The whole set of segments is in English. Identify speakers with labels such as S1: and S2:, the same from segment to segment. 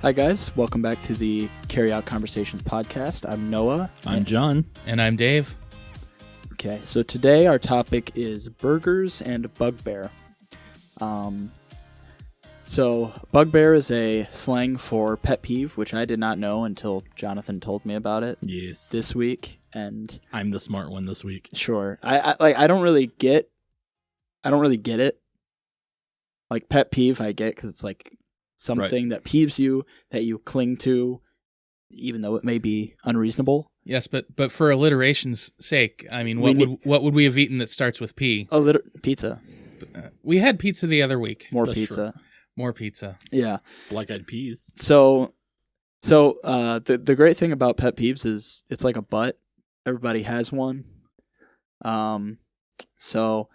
S1: Hi guys, welcome back to the Carry Out Conversations podcast. I'm Noah.
S2: I'm John.
S3: And I'm Dave.
S1: Okay, so today our topic is burgers and Bugbear. So Bugbear is a slang for pet peeve, which I did not know until Jonathan told me about it.
S2: Yes.
S1: This week, and
S2: I'm the smart one this week.
S1: Sure, I don't really get it. Like pet peeve, I get because it's like something that peeves you, that you cling to, even though it may be unreasonable.
S3: Yes, but for alliteration's sake, I mean, what would we have eaten that starts with P?
S1: Pizza.
S3: We had pizza the other week.
S1: More
S2: That's
S1: pizza.
S2: true.
S3: More pizza.
S1: Yeah.
S2: Black-eyed peas.
S1: So the great thing about pet peeves is it's like a butt. Everybody has one. So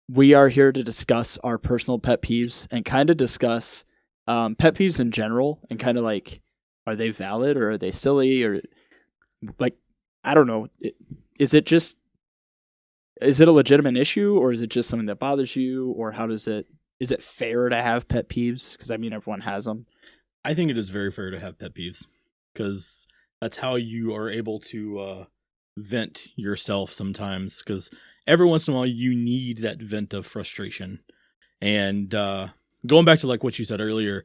S1: we are here to discuss our personal pet peeves and kind of discuss pet peeves in general, and kind of like, are they valid or are they silly, or like, I don't know. Is it a legitimate issue, or is it just something that bothers you, or is it fair to have pet peeves? Because I mean, everyone has them.
S2: I think it is very fair to have pet peeves, because that's how you are able to vent yourself sometimes, because every once in a while you need that vent of frustration. And going back to like what you said earlier,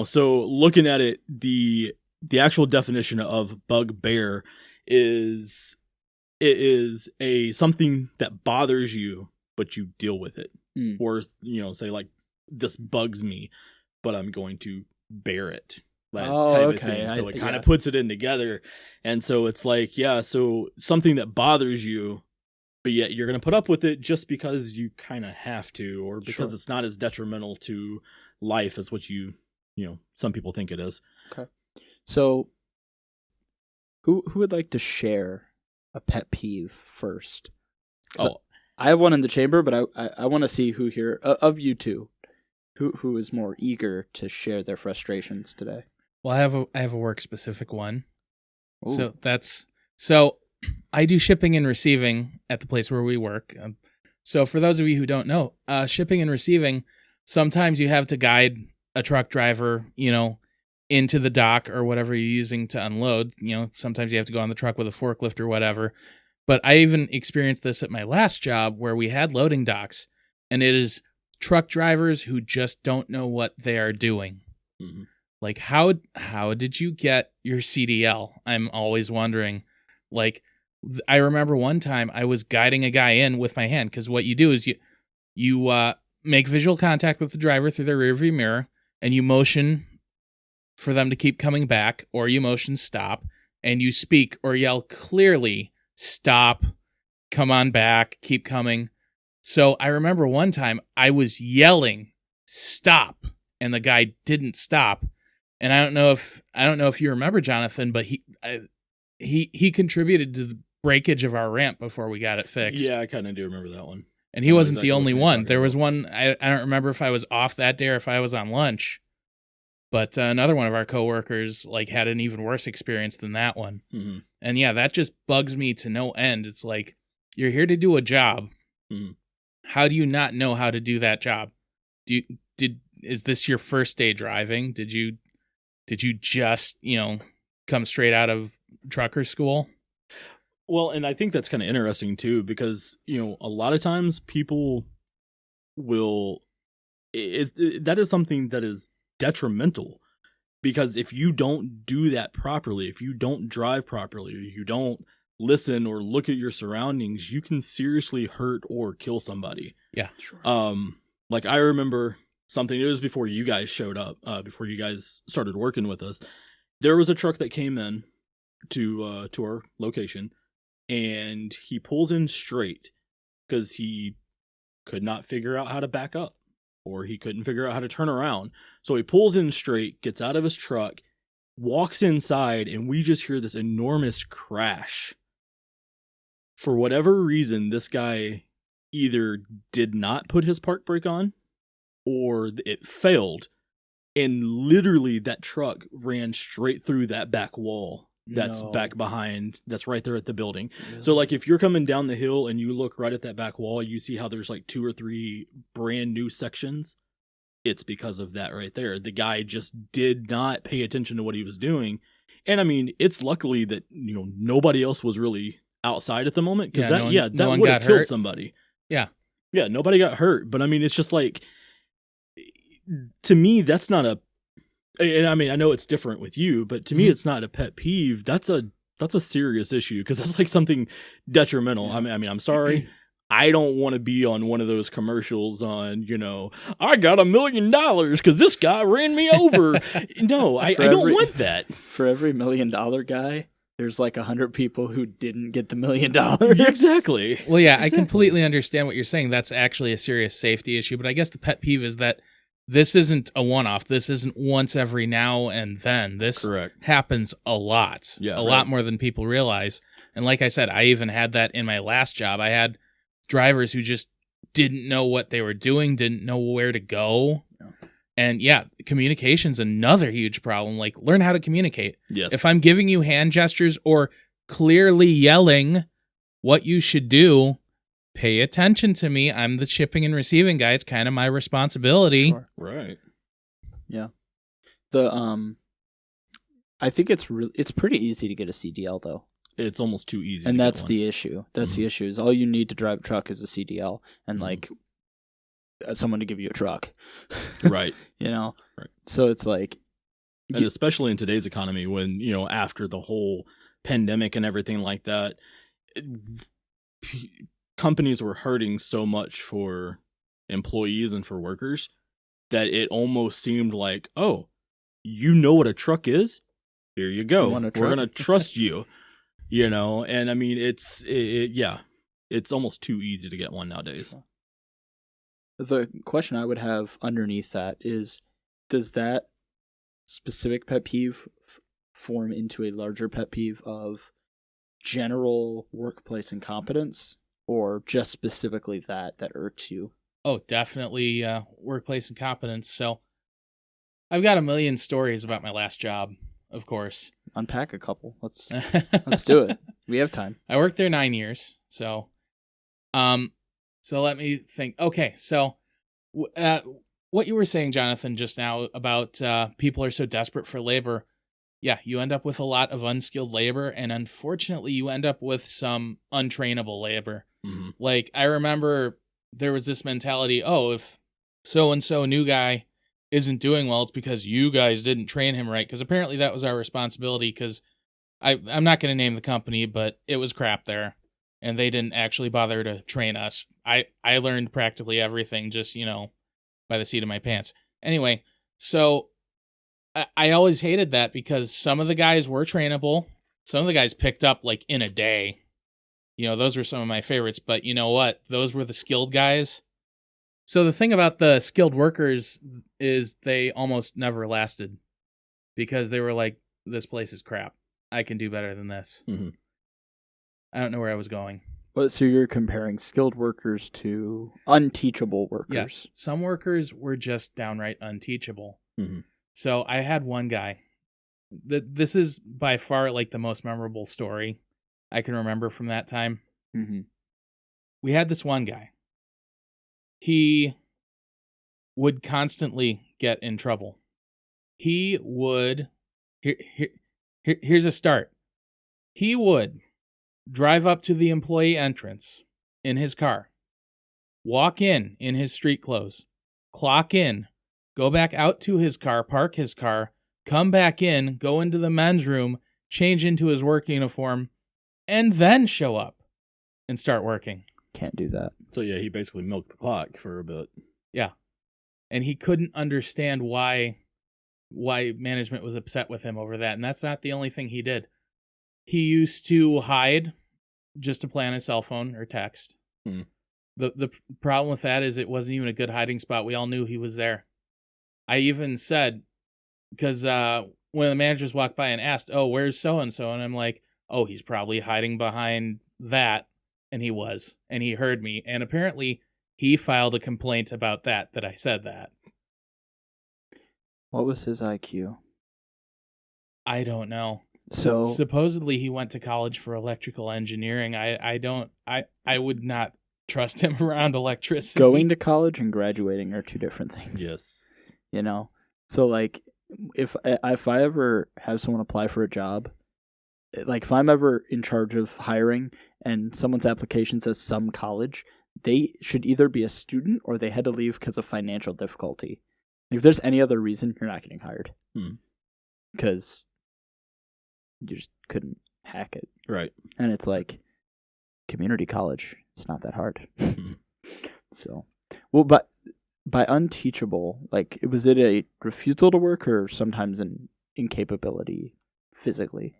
S2: so looking at it, the actual definition of bugbear is something that bothers you, but you deal with it. Or, say like, this bugs me, but I'm going to bear it. Type of thing. So it kind of puts it in together. And so it's like, so something that bothers you, but yet you're going to put up with it just because you kind of have to, or because it's not as detrimental to life as what some people think it is.
S1: Okay. So who would like to share a pet peeve first? I have one in the chamber, but I want to see who here of you two, who is more eager to share their frustrations today.
S3: Well, I have a work specific one.
S1: Ooh.
S3: So I do shipping and receiving at the place where we work. So for those of you who don't know, shipping and receiving, sometimes you have to guide a truck driver, into the dock or whatever you're using to unload. Sometimes you have to go on the truck with a forklift or whatever. But I even experienced this at my last job where we had loading docks, and it is truck drivers who just don't know what they are doing.
S2: Mm-hmm.
S3: Like, how did you get your CDL? I'm always wondering. Like, I remember one time I was guiding a guy in with my hand, because what you do is you make visual contact with the driver through their rearview mirror, and you motion for them to keep coming back, or you motion stop, and you speak or yell clearly, stop, come on back, keep coming. So I remember one time I was yelling, stop, and the guy didn't stop. And I don't know if you remember, Jonathan, but he contributed to the breakage of our ramp before we got it fixed.
S2: Yeah, I kind of do remember that one.
S3: And he wasn't the only one. There was one, I don't remember if I was off that day or if I was on lunch, but another one of our coworkers had an even worse experience than that one.
S2: Mm-hmm.
S3: And yeah, that just bugs me to no end. It's like, you're here to do a job.
S2: Mm-hmm.
S3: How do you not know how to do that job? Is this your first day driving? Did you just, come straight out of trucker school?
S2: Well, and I think that's kind of interesting too, because, a lot of times people will, that is something that is detrimental, because if you don't do that properly, if you don't drive properly, or you don't listen or look at your surroundings, you can seriously hurt or kill somebody.
S3: Yeah, sure.
S2: Like I remember something, it was before you guys showed up, before you guys started working with us. There was a truck that came in to our location, and he pulls in straight because he could not figure out how to back up, or he couldn't figure out how to turn around. So he pulls in straight, gets out of his truck, walks inside, and we just hear this enormous crash. For whatever reason, this guy either did not put his park brake on, or it failed, and literally that truck ran straight through that back wall that's back behind, that's right there at the building. Really? So like if you're coming down the hill and you look right at that back wall, you see how there's like 2 or 3 brand new sections it's because of that right there. The guy just did not pay attention to what he was doing. And I mean, it's luckily that, nobody else was really outside at the moment, because that would have killed somebody.
S3: Yeah.
S2: Yeah, nobody got hurt. But I mean, it's just like, to me, that's not and I mean, I know it's different with you, but to me, it's not a pet peeve. That's a serious issue, because that's like something detrimental. Yeah. I mean, I'm sorry. I don't want to be on one of those commercials on, I got $1 million because this guy ran me over. No, I don't want that.
S1: For every $1 million guy, there's like 100 people who didn't get the $1 million.
S2: Exactly.
S3: Well, yeah, exactly. I completely understand what you're saying. That's actually a serious safety issue. But I guess the pet peeve is that this isn't a one-off. This isn't once every now and then. This happens a lot. Yeah, a lot more than people realize. And like I said, I even had that in my last job. I had drivers who just didn't know what they were doing, didn't know where to go. And yeah, communication's another huge problem. Like, learn how to communicate.
S2: Yes.
S3: If I'm giving you hand gestures or clearly yelling what you should do, pay attention to me. I'm the shipping and receiving guy. It's kind of my responsibility.
S2: Sure. Right.
S1: Yeah. I think it's pretty easy to get a CDL though.
S2: It's almost too easy.
S1: And that's the issue. That's the issue. Is all you need to drive a truck is a CDL and like someone to give you a truck.
S2: Right.
S1: Right. So it's like,
S2: and especially in today's economy, when after the whole pandemic and everything like that, companies were hurting so much for employees and for workers that it almost seemed like, oh, you know what a truck is? Here you go. We're gonna trust you. And I mean, it's almost too easy to get one nowadays.
S1: The question I would have underneath that is, does that specific pet peeve form into a larger pet peeve of general workplace incompetence, or just specifically that irks you?
S3: Oh, definitely workplace incompetence. So I've got a million stories about my last job, of course.
S1: Unpack a couple. Let's do it. We have time.
S3: I worked there 9 years. So let me think. Okay, so what you were saying, Jonathan, just now about people are so desperate for labor. Yeah, you end up with a lot of unskilled labor, and unfortunately, you end up with some untrainable labor.
S2: Mm-hmm.
S3: Like, I remember there was this mentality, oh, if so-and-so new guy isn't doing well, it's because you guys didn't train him right, because apparently that was our responsibility, because I'm not going to name the company, but it was crap there, and they didn't actually bother to train us. I learned practically everything just, by the seat of my pants. Anyway, so I always hated that, because some of the guys were trainable. Some of the guys picked up like in a day. Those were some of my favorites, but you know what? Those were the skilled guys. So the thing about the skilled workers is they almost never lasted, because they were like, this place is crap. I can do better than this.
S2: Mm-hmm.
S3: I don't know where I was going.
S1: But so you're comparing skilled workers to unteachable workers.
S3: Yes. Some workers were just downright unteachable.
S2: Mm-hmm.
S3: So I had one guy. This is by far like the most memorable story I can remember from that time.
S1: Mm-hmm.
S3: We had this one guy. He would constantly get in trouble. He would... Here's a start. He would drive up to the employee entrance in his car, walk in his street clothes, clock in, go back out to his car, park his car, come back in, go into the men's room, change into his work uniform, and then show up and start working.
S1: Can't do that.
S2: So yeah, he basically milked the clock for a bit.
S3: Yeah. And he couldn't understand why management was upset with him over that. And that's not the only thing he did. He used to hide just to play on his cell phone or text.
S2: Hmm.
S3: The problem with that is it wasn't even a good hiding spot. We all knew he was there. I even said, because when the managers walked by and asked, oh, where's so-and-so? And I'm like, oh, he's probably hiding behind that. And he was. And he heard me. And apparently he filed a complaint about that I said that.
S1: What was his IQ?
S3: I don't know.
S1: So
S3: supposedly he went to college for electrical engineering. I would not trust him around electricity.
S1: Going to college and graduating are two different things.
S2: Yes.
S1: you know? So, like, if I ever have someone apply for a job, like, if I'm ever in charge of hiring and someone's application says some college, they should either be a student or they had to leave because of financial difficulty. If there's any other reason, you're not getting hired. Because you just couldn't hack it.
S2: Right.
S1: And it's like, community college, it's not that hard. So, well, but by unteachable, like, was it a refusal to work or sometimes an incapability physically?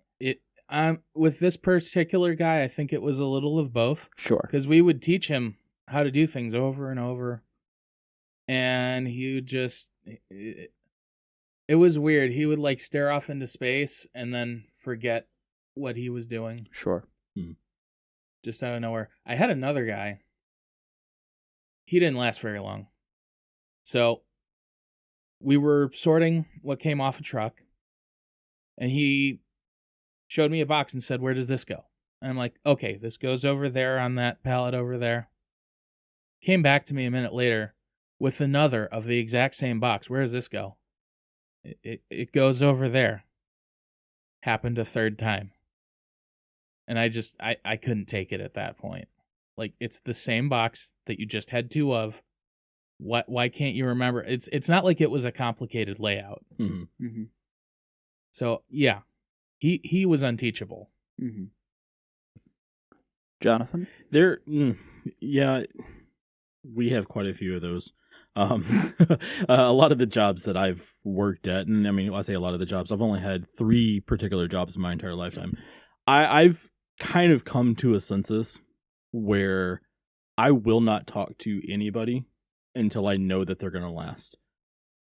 S3: With this particular guy, I think it was a little of both.
S1: Sure.
S3: Because we would teach him how to do things over and over, and he would just... It was weird. He would, like, stare off into space and then forget what he was doing.
S1: Sure.
S3: Just out of nowhere. I had another guy. He didn't last very long. So, we were sorting what came off a truck, and he showed me a box and said, "Where does this go?" And I'm like, "Okay, this goes over there on that pallet over there." Came back to me a minute later with another of the exact same box. "Where does this go?" It goes over there. Happened a third time. And I couldn't take it at that point. Like, it's the same box that you just had two of. Why can't you remember? It's not like it was a complicated layout. So, yeah. He was unteachable.
S1: Jonathan?
S2: Yeah, we have quite a few of those. A lot of the jobs that I've worked at, and I mean, I say a lot of the jobs, I've only had 3 particular jobs in my entire lifetime. I've kind of come to a census where I will not talk to anybody until I know that they're going to last.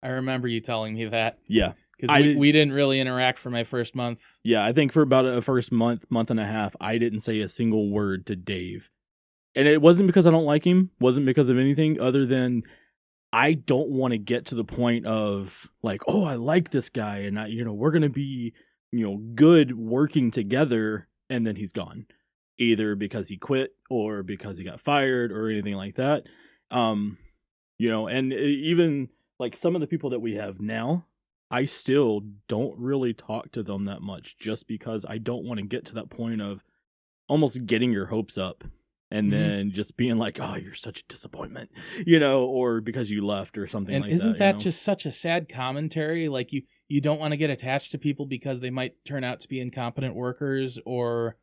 S3: I remember you telling me that.
S2: Yeah.
S3: Because we didn't really interact for my first month.
S2: Yeah, I think for about a first month and a half, I didn't say a single word to Dave. And it wasn't because I don't like him, wasn't because of anything other than I don't want to get to the point of like, oh, I like this guy and we're going to be, good working together, and then he's gone. Either because he quit or because he got fired or anything like that. And even like some of the people that we have now, I still don't really talk to them that much just because I don't want to get to that point of almost getting your hopes up and then just being like, oh, you're such a disappointment, or because you left or something like that.
S3: And isn't that just such a sad commentary? Like you don't want to get attached to people because they might turn out to be incompetent workers, or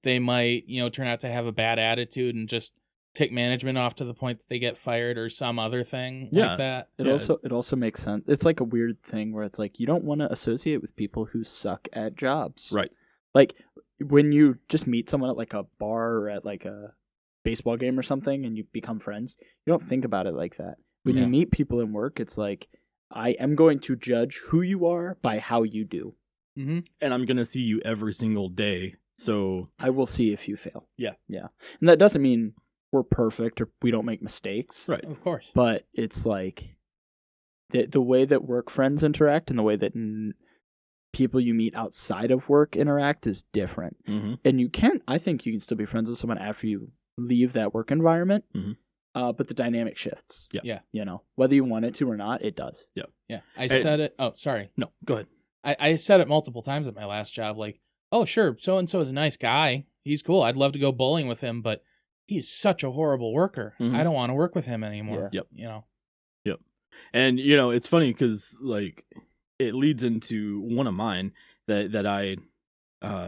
S3: they might, turn out to have a bad attitude and just take management off to the point that they get fired or some other thing like that.
S1: It also makes sense. It's like a weird thing where it's like you don't want to associate with people who suck at jobs.
S2: Right.
S1: Like when you just meet someone at like a bar or at like a baseball game or something and you become friends, you don't think about it like that. When you meet people in work, it's like, I am going to judge who you are by how you do.
S2: And I'm going to see you every single day. So
S1: I will see if you fail.
S2: Yeah.
S1: And that doesn't mean we're perfect or we don't make mistakes.
S2: Right.
S3: Of course.
S1: But it's like the way that work friends interact and the way that people you meet outside of work interact is different. And I think you can still be friends with someone after you leave that work environment. But the dynamic shifts.
S2: Yeah.
S1: Whether you want it to or not, it does.
S3: Yeah. I said it. Oh, sorry.
S2: No, go ahead.
S3: I said it multiple times at my last job. Like, oh, sure, so-and-so is a nice guy. He's cool. I'd love to go bowling with him, but he's such a horrible worker. I don't want to work with him anymore.
S2: Yep.
S3: Yep.
S2: And, it's funny because, like, it leads into one of mine that I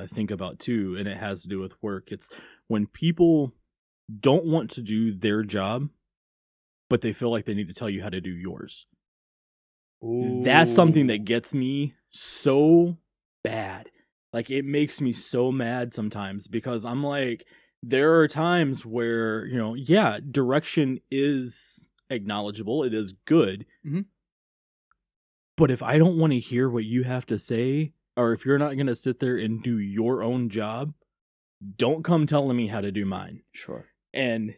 S2: think about, too, and it has to do with work. It's when people don't want to do their job, but they feel like they need to tell you how to do yours. Ooh. That's something that gets me so bad. Like, it makes me so mad sometimes because I'm like, there are times where, direction is acknowledgeable. It is good. But if I don't want to hear what you have to say, or if you're not going to sit there and do your own job, don't come telling me how to do mine.
S1: Sure.
S2: And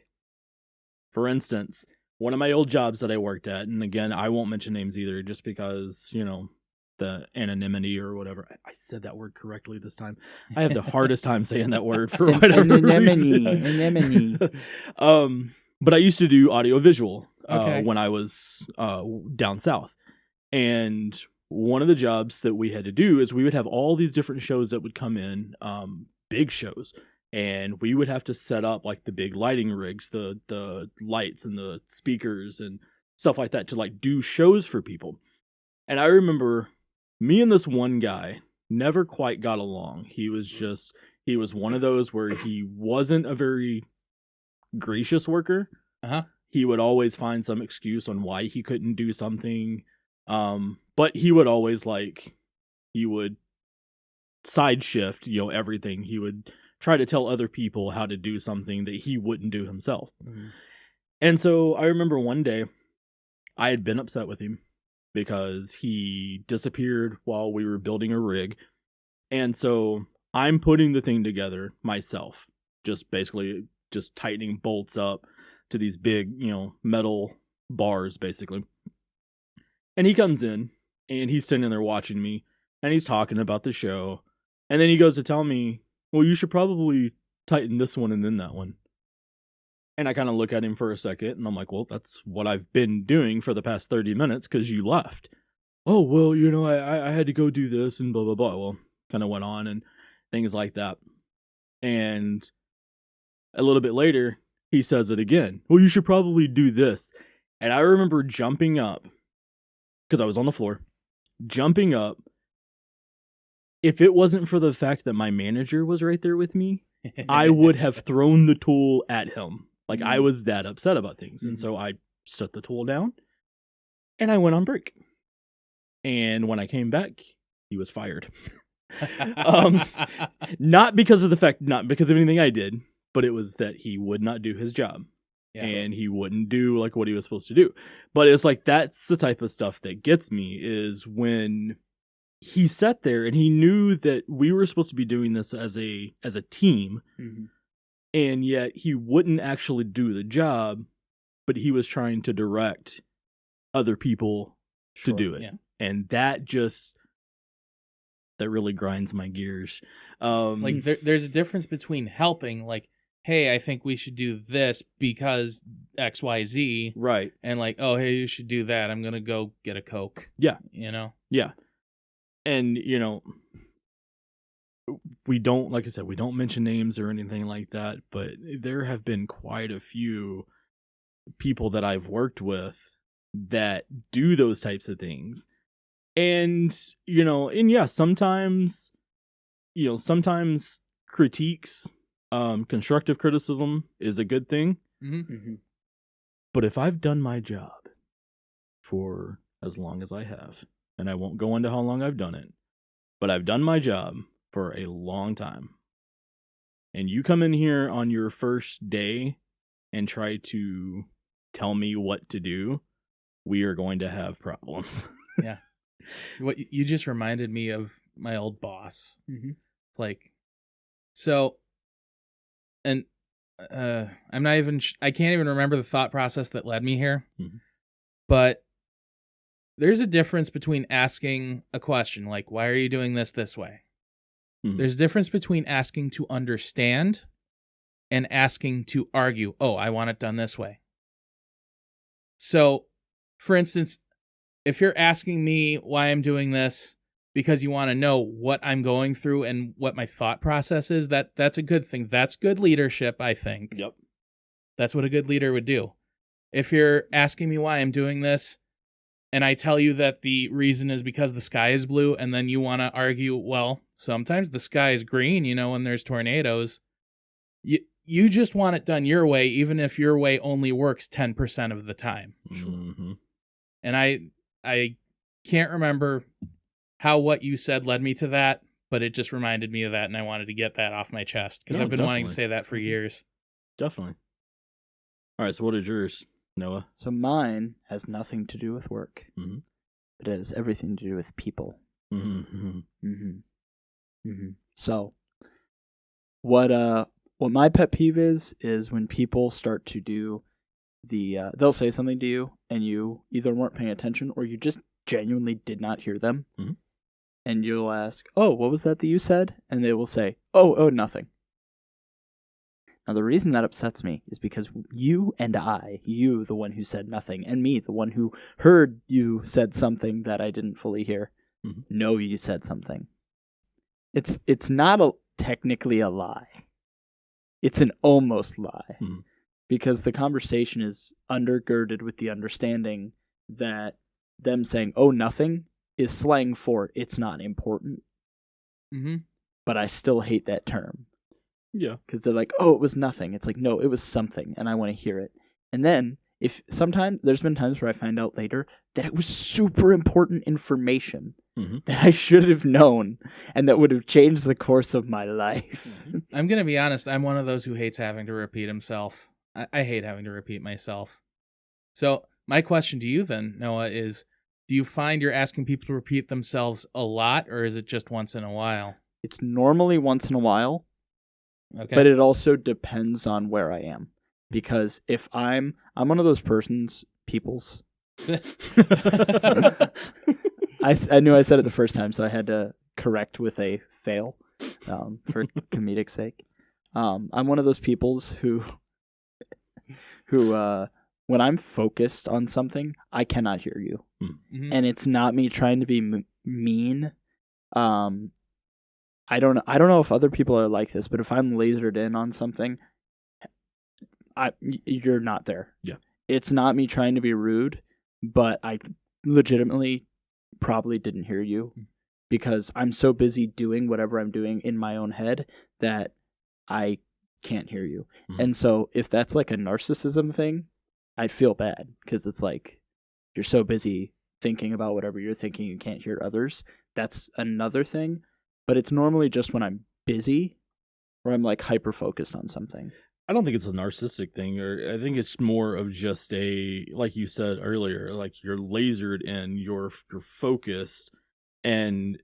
S2: for instance, one of my old jobs that I worked at, and again, I won't mention names either just because, the anonymity or whatever. I said that word correctly this time. I have the hardest time saying that word for whatever reason. Anonymity. But I used to do audio visual when I was down south. And one of the jobs that we had to do is we would have all these different shows that would come in, big shows, and we would have to set up like the big lighting rigs, the lights and the speakers and stuff like that to like do shows for people. And I remember me and this one guy never quite got along. He was one of those where he wasn't a very gracious worker. He would always find some excuse on why he couldn't do something. But he would always he would side shift, everything. He would try to tell other people how to do something that he wouldn't do himself. Mm-hmm. And so I remember one day I had been upset with him because he disappeared while we were building a rig. And so I'm putting the thing together myself, just tightening bolts up to these big, metal bars, basically. And he comes in, and he's sitting there watching me, and he's talking about the show. And then he goes to tell me, well, you should probably tighten this one and then that one. And I kind of look at him for a second, and I'm like, well, that's what I've been doing for the past 30 minutes because you left. Oh, well, I had to go do this and blah, blah, blah. Well, kind of went on and things like that. And a little bit later, he says it again. Well, you should probably do this. And I remember jumping up, because I was on the floor, jumping up. If it wasn't for the fact that my manager was right there with me, I would have thrown the tool at him. Like, I was that upset about things. And so I set the tool down, and I went on break. And when I came back, he was fired. Not because of anything I did, but it was that he would not do his job. Yeah. And he wouldn't do like what he was supposed to do. But it's like, that's the type of stuff that gets me, is when he sat there and he knew that we were supposed to be doing this as a team, and yet he wouldn't actually do the job, but he was trying to direct other people to do it. Yeah. And that really grinds my gears.
S3: There's a difference between helping, like, hey, I think we should do this because XYZ.
S2: Right.
S3: And like, oh, hey, you should do that. I'm going to go get a Coke.
S2: Yeah.
S3: Yeah.
S2: And, we don't, like I said, we don't mention names or anything like that, but there have been quite a few people that I've worked with that do those types of things. And, sometimes critiques, constructive criticism is a good thing. Mm-hmm. But if I've done my job for as long as I have, and I won't go into how long I've done it, but I've done my job for a long time, and you come in here on your first day and try to tell me what to do, we are going to have problems.
S3: Yeah. What you just reminded me of my old boss. Mm-hmm. It's like, so, and I'm not even, I can't even remember the thought process that led me here, but there's a difference between asking a question, like, why are you doing this way? Mm-hmm. There's a difference between asking to understand and asking to argue, oh, I want it done this way. So, for instance, if you're asking me why I'm doing this because you want to know what I'm going through and what my thought process is, that's a good thing. That's good leadership, I think.
S2: Yep.
S3: That's what a good leader would do. If you're asking me why I'm doing this, and I tell you that the reason is because the sky is blue, and then you want to argue, well, sometimes the sky is green, when there's tornadoes. You just want it done your way, even if your way only works 10% of the time. Mm-hmm. And I can't remember how what you said led me to that, but it just reminded me of that, and I wanted to get that off my chest, because I've been wanting to say that for years.
S2: Definitely. All right, so what is yours, Noah?
S1: So mine has nothing to do with work. Mm-hmm. It has everything to do with people. Mm-hmm. Mm-hmm. Mm-hmm. So, what my pet peeve is when people start to do they'll say something to you, and you either weren't paying attention or you just genuinely did not hear them. Mm-hmm. And you'll ask, oh, what was that you said? And they will say, oh, nothing. Now, the reason that upsets me is because you and you, the one who said nothing, and me, the one who heard you said something that I didn't fully hear, know you said something. It's not technically a lie. It's an almost lie. Because the conversation is undergirded with the understanding that them saying, oh, nothing, is slang for it's not important. But I still hate that term.
S2: Yeah.
S1: Because they're like, oh, it was nothing. It's like, no, it was something, and I want to hear it. And then, there's been times where I find out later that it was super important information that I should have known, and that would have changed the course of my life.
S3: I'm going to be honest, I'm one of those who hates having to repeat himself. I hate having to repeat myself. So, my question to you then, Noah, is do you find you're asking people to repeat themselves a lot, or is it just once in a while?
S1: It's normally once in a while, but it also depends on where I am. Because if I'm one of those peoples. I knew I said it the first time, so I had to correct with a fail for comedic sake. I'm one of those peoples who when I'm focused on something, I cannot hear you. And it's not me trying to be mean. I don't know if other people are like this, but if I'm lasered in on something, you're not there.
S2: Yeah.
S1: It's not me trying to be rude, but I legitimately probably didn't hear you because I'm so busy doing whatever I'm doing in my own head that I can't hear you. And so if that's like a narcissism thing, I'd feel bad because it's like you're so busy thinking about whatever you're thinking you can't hear others. That's another thing, but it's normally just when I'm busy or I'm like hyper focused on something.
S2: I don't think it's a narcissistic thing, or I think it's more of just like you said earlier, like you're lasered and you're focused, and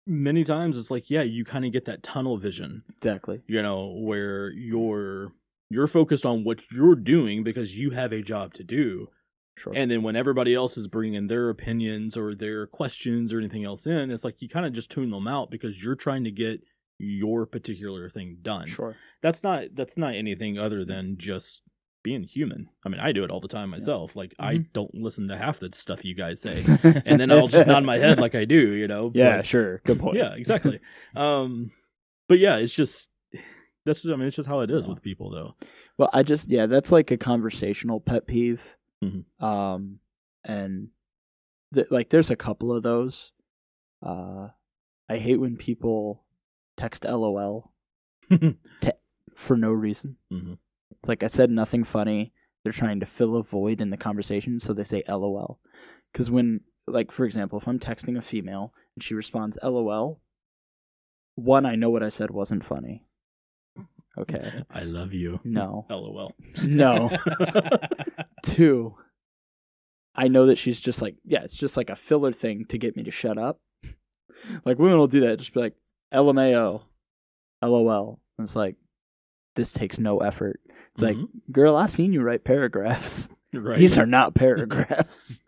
S2: many times it's like, yeah, you kind of get that tunnel vision.
S1: Exactly.
S2: Where you're focused on what you're doing because you have a job to do.
S1: Sure.
S2: And then when everybody else is bringing their opinions or their questions or anything else in, it's like you kind of just tune them out because you're trying to get your particular thing done.
S1: Sure.
S2: That's not anything other than just being human. I mean, I do it all the time myself. Yeah. Like I don't listen to half the stuff you guys say, and then I'll just nod my head like I do.
S1: Yeah, sure. Good point.
S2: Yeah, exactly. But yeah, it's just it's just how it is with people, though.
S1: Well, that's like a conversational pet peeve. And there's a couple of those. I hate when people text LOL for no reason. It's like I said nothing funny. They're trying to fill a void in the conversation, so they say LOL. Because when, like, for example, if I'm texting a female and she responds LOL, one, I know what I said wasn't funny. Okay.
S2: I love you.
S1: No.
S2: LOL.
S1: No. Two, I know that she's just like, yeah, it's just like a filler thing to get me to shut up. Like, women will do that. Just be like, LMAO, LOL. And it's like, this takes no effort. It's like, girl, I seen you write paragraphs.
S2: Right.
S1: These are not paragraphs.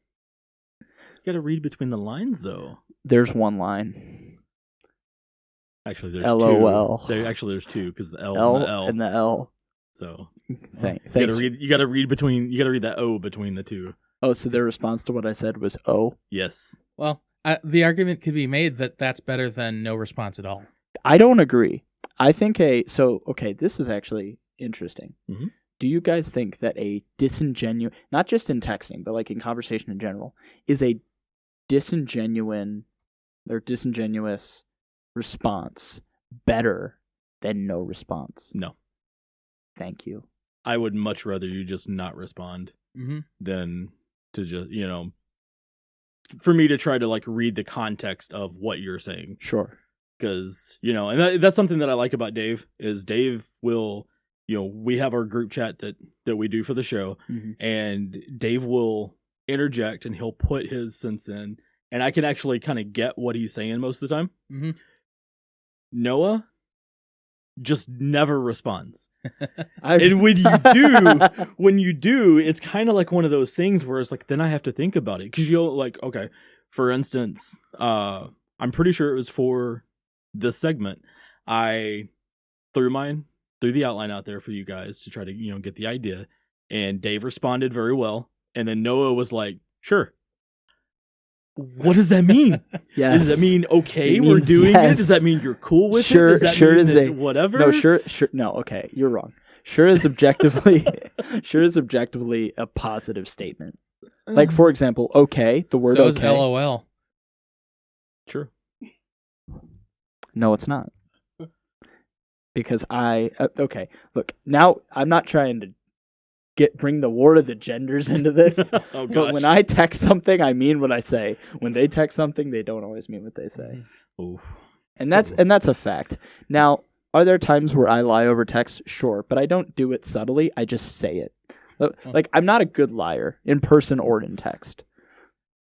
S2: You gotta read between the lines, though.
S1: There's one line.
S2: Actually, there's
S1: LOL.
S2: two. There's two, because the L
S1: and the L.
S2: So,
S1: thanks.
S2: You gotta read that O between the two.
S1: Oh, so their response to what I said was O?
S2: Yes.
S3: Well, the argument could be made that that's better than no response at all.
S1: I don't agree. I think this is actually interesting. Do you guys think that a disingenuous, not just in texting, but like in conversation in general, is a disingenuous response better than no response?
S2: No.
S1: Thank you.
S2: I would much rather you just not respond than to just, for me to try to like read the context of what you're saying.
S1: Sure.
S2: Because, and that's something that I like about Dave, is Dave will, we have our group chat that we do for the show, and Dave will interject and he'll put his sense in, and I can actually kind of get what he's saying most of the time. Noah just never responds. And when you do, it's kind of like one of those things where it's like, then I have to think about it. Because okay, for instance, I'm pretty sure it was for this segment, I threw mine threw the outline out there for you guys to try to, get the idea. And Dave responded very well. And then Noah was like, sure. What does that mean?
S1: Yes.
S2: Does that mean, okay,
S1: It
S2: we're
S1: means
S2: doing
S1: yes.
S2: it? Does that mean you're cool with
S1: Sure,
S2: it? Does that
S1: sure
S2: mean
S1: is
S2: that
S1: a-
S2: whatever?
S1: No, sure. No, okay, you're wrong. Sure is objectively, sure is objectively a positive statement. Like, for example, okay, the word
S3: So is
S1: okay.
S3: LOL.
S2: Sure.
S1: No, it's not. Because okay, look, now I'm not trying to bring the war of the genders into this,
S2: Oh,
S1: but
S2: gosh.
S1: when I text something, I mean what I say. When they text something, they don't always mean what they say.
S2: Oof.
S1: And that's a fact. Now, are there times where I lie over text? Sure, but I don't do it subtly. I just say it. Like, I'm not a good liar in person or in text.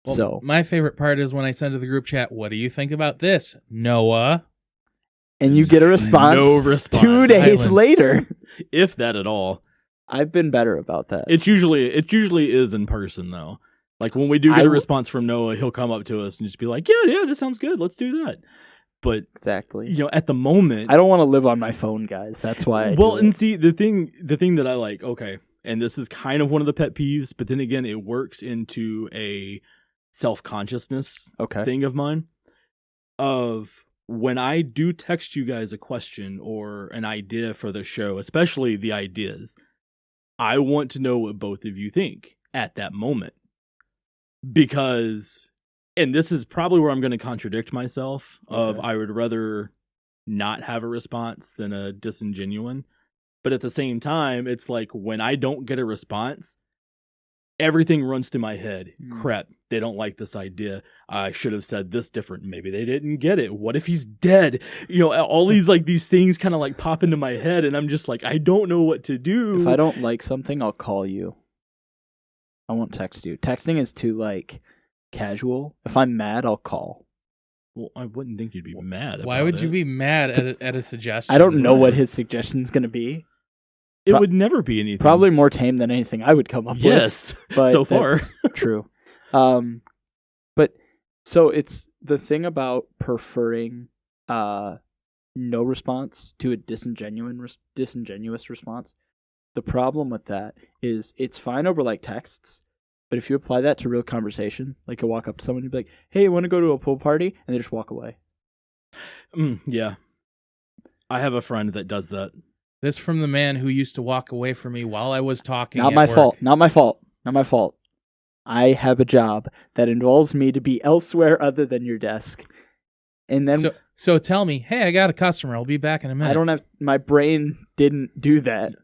S3: Well,
S1: So,
S3: my favorite part is when I send to the group chat, what do you think about this, Noah?
S1: and you get a response
S2: No response.
S1: 2 days
S3: Silence.
S1: later.
S2: If that at all.
S1: I've been better about that.
S2: It usually is in person though. Like when we do get a response from Noah, he'll come up to us and just be like, "Yeah, that sounds good. Let's do that." But
S1: Exactly.
S2: at the moment,
S1: I don't want to live on my phone, guys. That's why.
S2: and see the thing that I like, okay, and this is kind of one of the pet peeves, but then again, it works into a self-consciousness
S1: okay.
S2: thing of mine. Of when I do text you guys a question or an idea for the show, especially the ideas, I want to know what both of you think at that moment. Because, and this is probably where I'm going to contradict myself, of I would rather not have a response than a disingenuine. But at the same time, it's like when I don't get a response, everything runs through my head. Crap, they don't like this idea. I should have said this different. Maybe they didn't get it. What if he's dead? All these things kind of like pop into my head, and I'm just like, I don't know what to do.
S1: If I don't like something, I'll call you. I won't text you. Texting is too like casual. If I'm mad, I'll call.
S2: Well, I wouldn't think you'd be mad.
S3: Why
S2: about
S3: would you
S2: it.
S3: be mad at a suggestion?
S1: I don't know what his suggestion's going to be.
S2: It would never be anything.
S1: Probably more tame than anything I would come up with.
S2: Yes,
S1: But
S2: so far.
S1: that's true. But so it's the thing about preferring no response to a disingenuous response. The problem with that is it's fine over like texts, but if you apply that to real conversation, like you walk up to someone and be like, "Hey, you want to go to a pool party?" and they just walk away.
S2: Yeah, I have a friend that does that.
S3: This from the man who used to walk away from me while I was talking.
S1: Not
S3: at
S1: my
S3: work.
S1: fault. Not my fault. Not my fault. I have a job that involves me to be elsewhere other than your desk. And then
S3: So tell me, hey, I got a customer. I'll be back in a minute.
S1: I don't have, my brain didn't do that.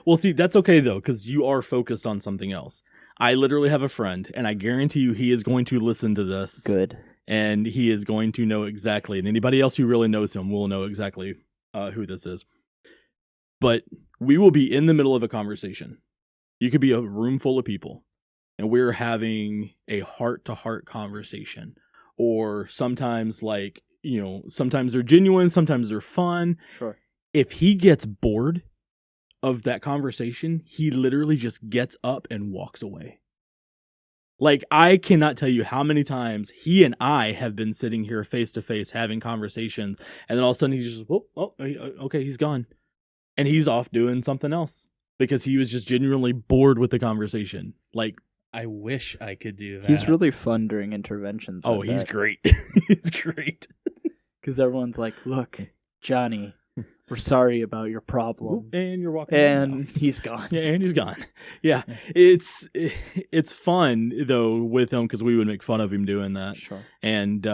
S2: Well, see, that's okay though, because you are focused on something else. I literally have a friend, and I guarantee you he is going to listen to this.
S1: Good.
S2: And he is going to know exactly, and anybody else who really knows him will know exactly who this is. But we will be in the middle of a conversation. You could be a room full of people, and we're having a heart-to-heart conversation. Or sometimes, sometimes they're genuine, sometimes they're fun.
S1: Sure.
S2: If he gets bored of that conversation, he literally just gets up and walks away. Like, I cannot tell you how many times he and I have been sitting here face to face having conversations, and then all of a sudden he's just, okay, he's gone. And he's off doing something else because he was just genuinely bored with the conversation. Like,
S3: I wish I could do that.
S1: He's really fun during interventions.
S2: oh, he's great. He's great.
S1: Because everyone's like, look, Johnny, we're sorry about your problem.
S2: And you're walking
S1: And he's gone.
S2: Yeah, and he's gone. Yeah, it's fun, though, with him because we would make fun of him doing that.
S1: Sure.
S2: And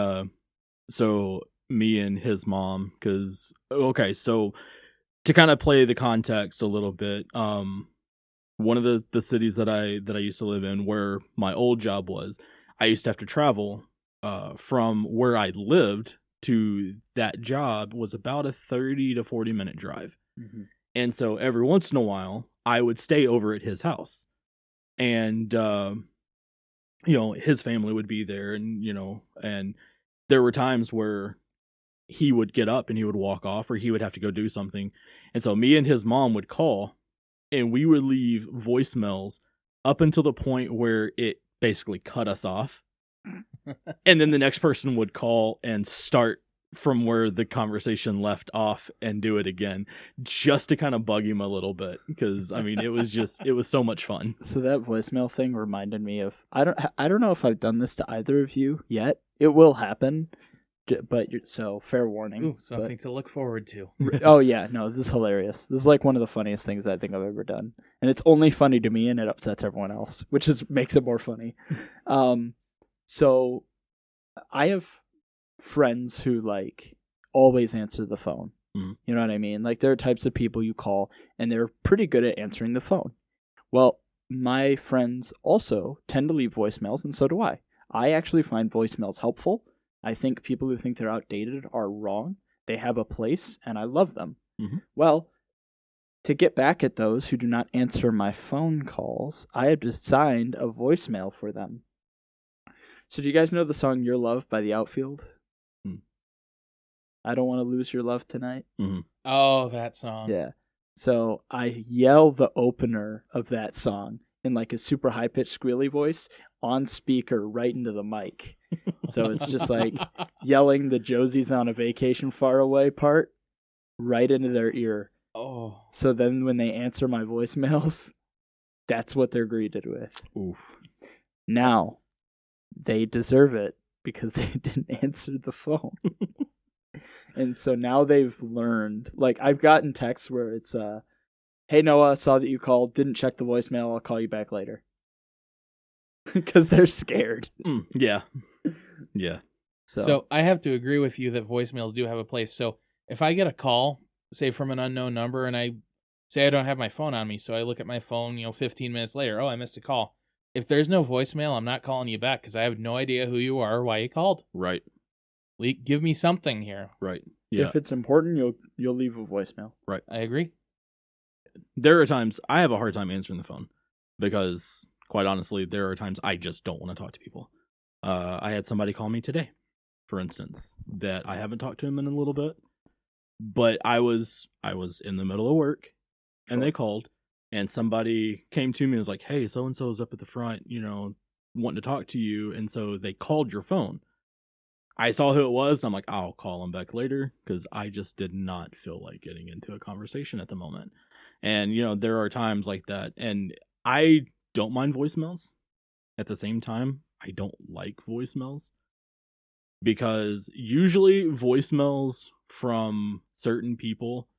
S2: so me and his mom, because, okay, so to kind of play the context a little bit, one of the cities that I used to live in, where my old job was, I used to have to travel from where I lived to that job was about a 30 to 40 minute drive.
S1: Mm-hmm.
S2: And so every once in a while, I would stay over at his house. And, his family would be there. And, and there were times where he would get up and he would walk off, or he would have to go do something. And so me and his mom would call, and we would leave voicemails up until the point where it basically cut us off. And then the next person would call and start from where the conversation left off and do it again, just to kind of bug him a little bit, because I mean it was so much fun.
S1: So that voicemail thing reminded me of I don't know if I've done this to either of you yet. It will happen, but so fair warning.
S3: Ooh, something to look forward to.
S1: Oh yeah, no, this is hilarious. This is like one of the funniest things I think I've ever done, and it's only funny to me, and it upsets everyone else, which makes it more funny. So I have friends who like always answer the phone.
S2: Mhm.
S1: You know what I mean? Like there are types of people you call, and they're pretty good at answering the phone. Well, my friends also tend to leave voicemails, and so do I. I actually find voicemails helpful. I think people who think they're outdated are wrong. They have a place, and I love them.
S2: Mhm.
S1: Well, to get back at those who do not answer my phone calls, I have designed a voicemail for them. So do you guys know the song Your Love by The Outfield? I don't want to lose your love tonight.
S2: Mm-hmm.
S3: Oh, that song.
S1: Yeah. So I yell the opener of that song in like a super high pitched squealy voice on speaker right into the mic. So it's just like yelling the Josie's on a vacation far away part right into their ear.
S3: Oh.
S1: So then when they answer my voicemails, that's what they're greeted with.
S2: Oof.
S1: Now, they deserve it because they didn't answer the phone. And so now they've learned, like I've gotten texts where it's, hey Noah, saw that you called, didn't check the voicemail, I'll call you back later. Because they're scared.
S2: Yeah. Yeah.
S3: So I have to agree with you that voicemails do have a place. So if I get a call, say from an unknown number, and I say I don't have my phone on me, so I look at my phone, 15 minutes later, oh, I missed a call. If there's no voicemail, I'm not calling you back because I have no idea who you are or why you called.
S2: Right.
S3: Give me something here.
S2: Right. Yeah.
S1: If it's important, you'll leave a voicemail.
S2: Right.
S3: I agree.
S2: There are times I have a hard time answering the phone because, quite honestly, there are times I just don't want to talk to people. I had somebody call me today, for instance, that I haven't talked to him in a little bit, but I was in the middle of work, and they called, and somebody came to me and was like, "Hey, so and so's up at the front, wanting to talk to you," and so they called your phone. I saw who it was, and I'm like, I'll call him back later, because I just did not feel like getting into a conversation at the moment. And, there are times like that, and I don't mind voicemails. At the same time, I don't like voicemails, because usually voicemails from certain people,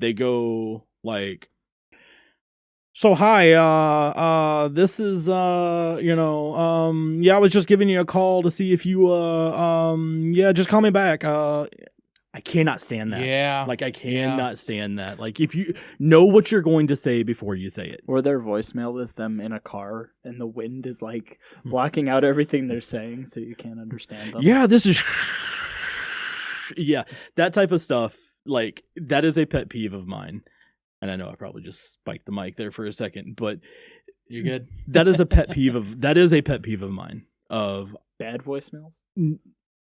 S2: they go like, "So hi, this is yeah, I was just giving you a call to see if you yeah, just call me back." I cannot stand that.
S3: Yeah.
S2: Like I cannot stand that. Like if you know what you're going to say before you say it.
S1: Or their voicemail is them in a car and the wind is like blocking out everything they're saying so you can't understand them.
S2: Yeah, this is yeah, that type of stuff, like that is a pet peeve of mine. And I know I probably just spiked the mic there for a second, but
S3: you're good.
S2: That is a pet peeve of mine of
S1: bad voicemails.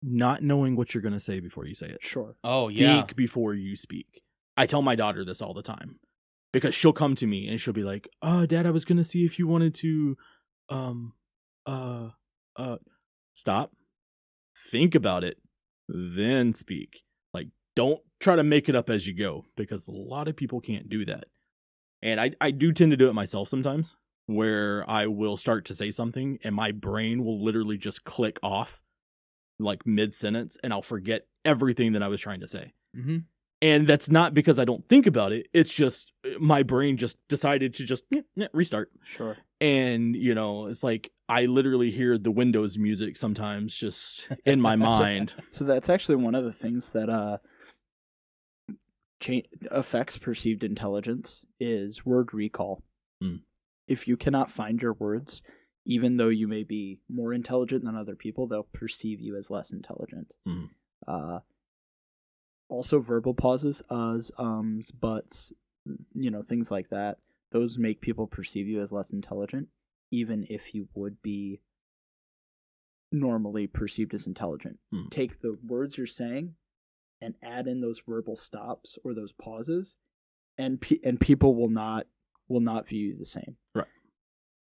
S2: Not knowing what you're going to say before you say it.
S1: Sure.
S3: Oh yeah.
S2: Speak before you speak. I tell my daughter this all the time because she'll come to me and she'll be like, "Oh, Dad, I was going to see if you wanted to stop. Think about it, then speak. Like don't try to make it up as you go, because a lot of people can't do that. And I do tend to do it myself sometimes, where I will start to say something and my brain will literally just click off like mid-sentence and I'll forget everything that I was trying to say.
S3: Mm-hmm.
S2: And that's not because I don't think about it. It's just my brain just decided to just restart.
S1: Sure.
S2: And, it's like I literally hear the Windows music sometimes just in my mind.
S1: So that's actually one of the things that affects perceived intelligence is word recall. If you cannot find your words, even though you may be more intelligent than other people, they'll perceive you as less intelligent. Also, verbal pauses, uhs, ums, buts, things like that. Those make people perceive you as less intelligent, even if you would be normally perceived as intelligent. Take the words you're saying and add in those verbal stops or those pauses, and people will not view you the same.
S2: Right.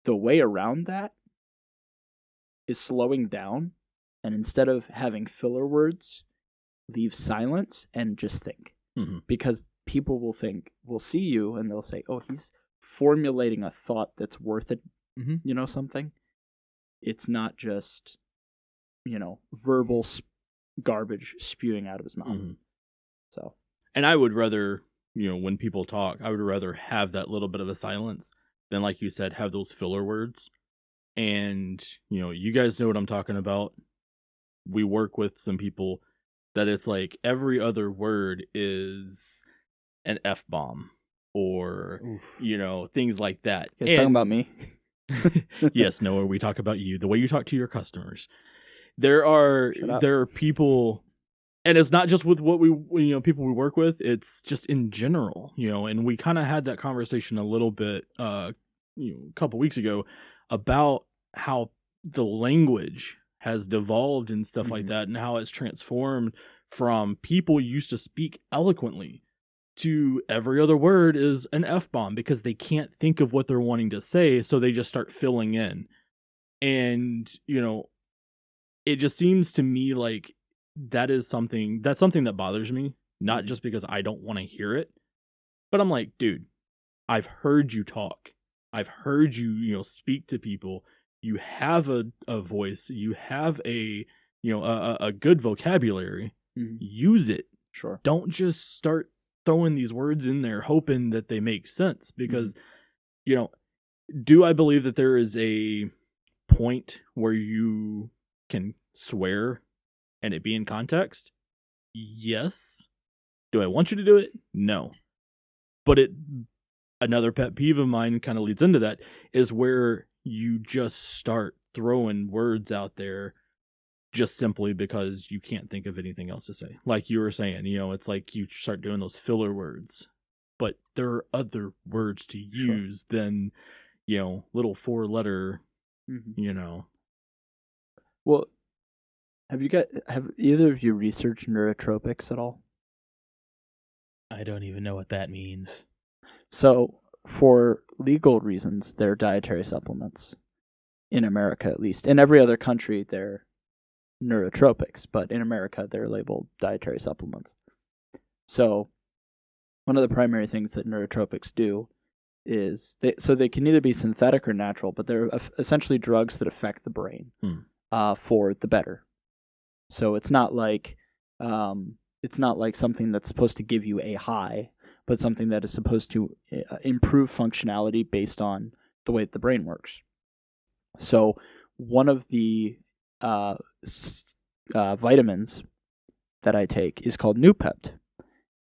S1: The way around that is slowing down, and instead of having filler words, leave silence and just think.
S2: Mhm.
S1: Because people will see you and they'll say, oh, he's formulating a thought that's worth it,
S3: Mhm.
S1: something. It's not just, verbal garbage spewing out of his mouth.
S2: Mhm.
S1: So,
S2: And I would rather, when people talk, I would rather have that little bit of a silence than, like you said, have those filler words. And, you guys know what I'm talking about. We work with some people that it's like every other word is an F-bomb or, things like that.
S1: you guys talking about me?
S2: Yes, Noah, we talk about you, the way you talk to your customers. There are people, and it's not just with what people we work with, it's just in general, and we kind of had that conversation a little bit a couple weeks ago about how the language has devolved and stuff like that, and how it's transformed from people used to speak eloquently to every other word is an F-bomb because they can't think of what they're wanting to say, so they just start filling in. And, it just seems to me like that's something that bothers me, not just because I don't want to hear it, but I'm like, dude, I've heard you talk. I've heard you, speak to people. You have a voice. You have a good vocabulary. Use it.
S1: Sure.
S2: Don't just start throwing these words in there hoping that they make sense, because do I believe that there is a point where you can swear and it be in context? Yes. Do I want you to do it? No. But another pet peeve of mine kind of leads into that, is where you just start throwing words out there just simply because you can't think of anything else to say. Like you were saying, it's like you start doing those filler words, but there are other words to use than, little 4-letter,
S1: Well, have either of you researched neurotropics at all?
S3: I don't even know what that means.
S1: So, for legal reasons, they're dietary supplements. In America, at least. In every other country, they're neurotropics, but in America, they're labeled dietary supplements. So, one of the primary things that neurotropics do is they can either be synthetic or natural, but they're essentially drugs that affect the brain for the better. So it's not like something that's supposed to give you a high, but something that is supposed to improve functionality based on the way that the brain works. So one of the vitamins that I take is called Nupept.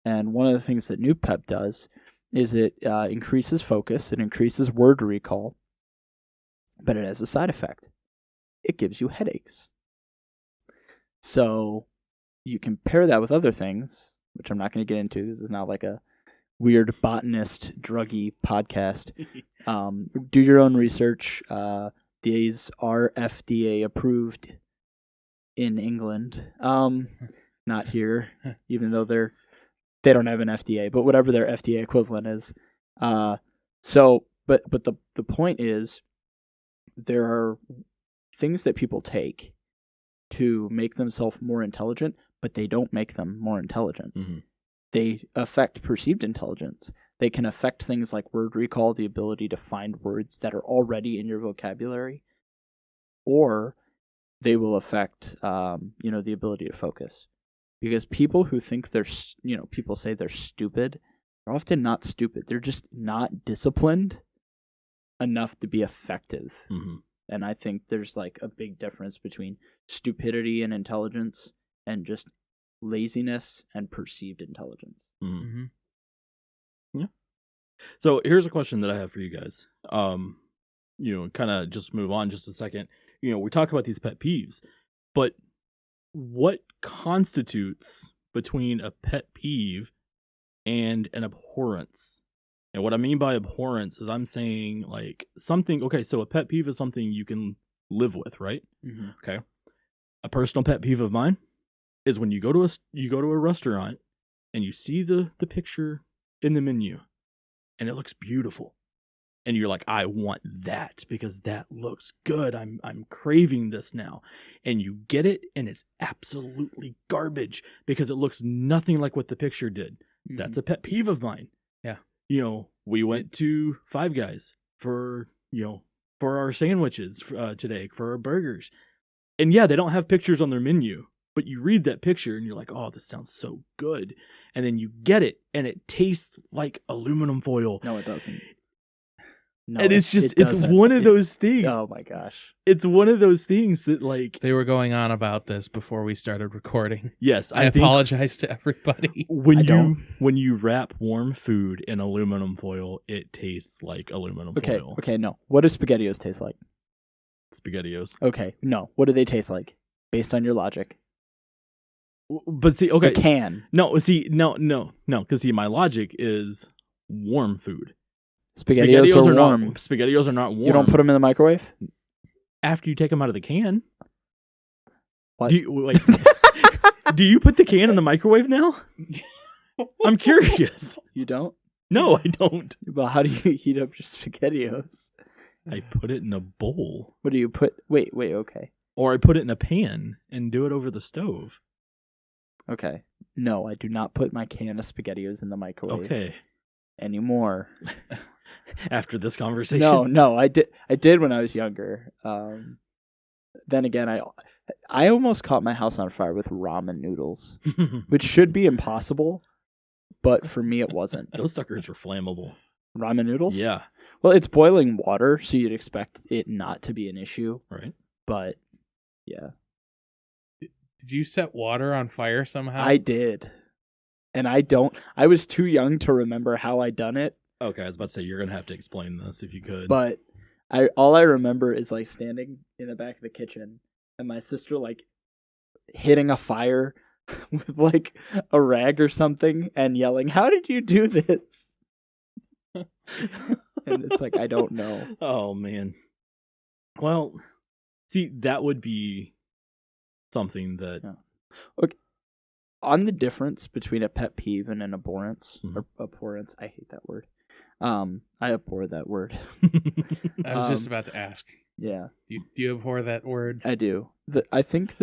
S1: And one of the things that Nupept does is it increases focus, it increases word recall, but it has a side effect. It gives you headaches. So you compare that with other things, which I'm not going to get into. This is not like a weird botanist, druggy podcast. Do your own research. These are FDA approved in England. Not here, even though they don't have an FDA, but whatever their FDA equivalent is. But the point is, there are things that people take to make themselves more intelligent, but they don't make them more intelligent.
S2: Mm-hmm.
S1: They affect perceived intelligence. They can affect things like word recall, the ability to find words that are already in your vocabulary, or they will affect, the ability to focus. Because people who think people say they're stupid, they're often not stupid. They're just not disciplined enough to be effective.
S2: Mm-hmm.
S1: And I think there's like a big difference between stupidity and intelligence and just laziness and perceived intelligence.
S2: Mm-hmm. Yeah. So here's a question that I have for you guys. Kind of just move on just a second. We talk about these pet peeves, but what constitutes between a pet peeve and an abhorrence? And what I mean by abhorrence is I'm saying like something, okay, so a pet peeve is something you can live with, right?
S1: Mm-hmm.
S2: Okay. A personal pet peeve of mine is when you go to a restaurant and you see the picture in the menu and it looks beautiful and you're like, I want that because that looks good. I'm craving this now. And you get it, and it's absolutely garbage because it looks nothing like what the picture did.
S1: Mhm.
S2: That's a pet peeve of mine.
S3: Yeah.
S2: You know, we went to Five Guys for our sandwiches today, for our burgers. And yeah, they don't have pictures on their menu, but you read that picture and you're like, oh, this sounds so good. And then you get it, and it tastes like aluminum foil.
S1: No, it doesn't. No,
S2: And it's
S1: it doesn't.
S2: one of those things.
S1: Oh my gosh.
S2: It's one of those things that, like,
S3: They were going on about this before we started recording.
S2: yes,
S3: I
S2: think
S3: apologize to everybody.
S2: when you wrap warm food in aluminum foil, it tastes like aluminum foil.
S1: Okay, no. What do SpaghettiOs taste like?
S2: SpaghettiOs.
S1: Okay, no. What do they taste like? Based on your logic.
S2: But see, okay.
S1: The can.
S2: No, because see, my logic is warm food.
S1: SpaghettiOs are warm.
S2: SpaghettiOs are not warm.
S1: You don't put them in the microwave?
S2: After you take them out of the can.
S1: What?
S2: Do you put the can in the microwave now? I'm curious.
S1: You don't?
S2: No, I don't.
S1: Well, how do you heat up your SpaghettiOs?
S2: I put it in a bowl.
S1: What do you put? Wait, okay.
S2: Or I put it in a pan and do it over the stove.
S1: Okay. No, I do not put my can of SpaghettiOs in the microwave.
S2: Okay.
S1: Anymore.
S2: After this conversation?
S1: No, I did when I was younger. Then again, I almost caught my house on fire with ramen noodles, which should be impossible, but for me it wasn't.
S2: Those suckers are flammable.
S1: Ramen noodles?
S2: Yeah.
S1: Well, it's boiling water, so you'd expect it not to be an issue.
S2: Right.
S1: But, yeah.
S3: Did you set water on fire somehow?
S1: I did. And I was too young to remember how I done it.
S2: Okay, I was about to say, you're going to have to explain this if you could.
S1: But all I remember is like standing in the back of the kitchen and my sister like hitting a fire with like a rag or something and yelling, "How did you do this?" And it's like, I don't know.
S2: Oh, man. Well, see, that would be something that...
S1: Yeah. Okay. On the difference between a pet peeve and an abhorrence, or abhorrence, I hate that word. I abhor that word.
S3: I was just about to ask.
S1: Yeah.
S3: Do you abhor that word?
S1: I do. I think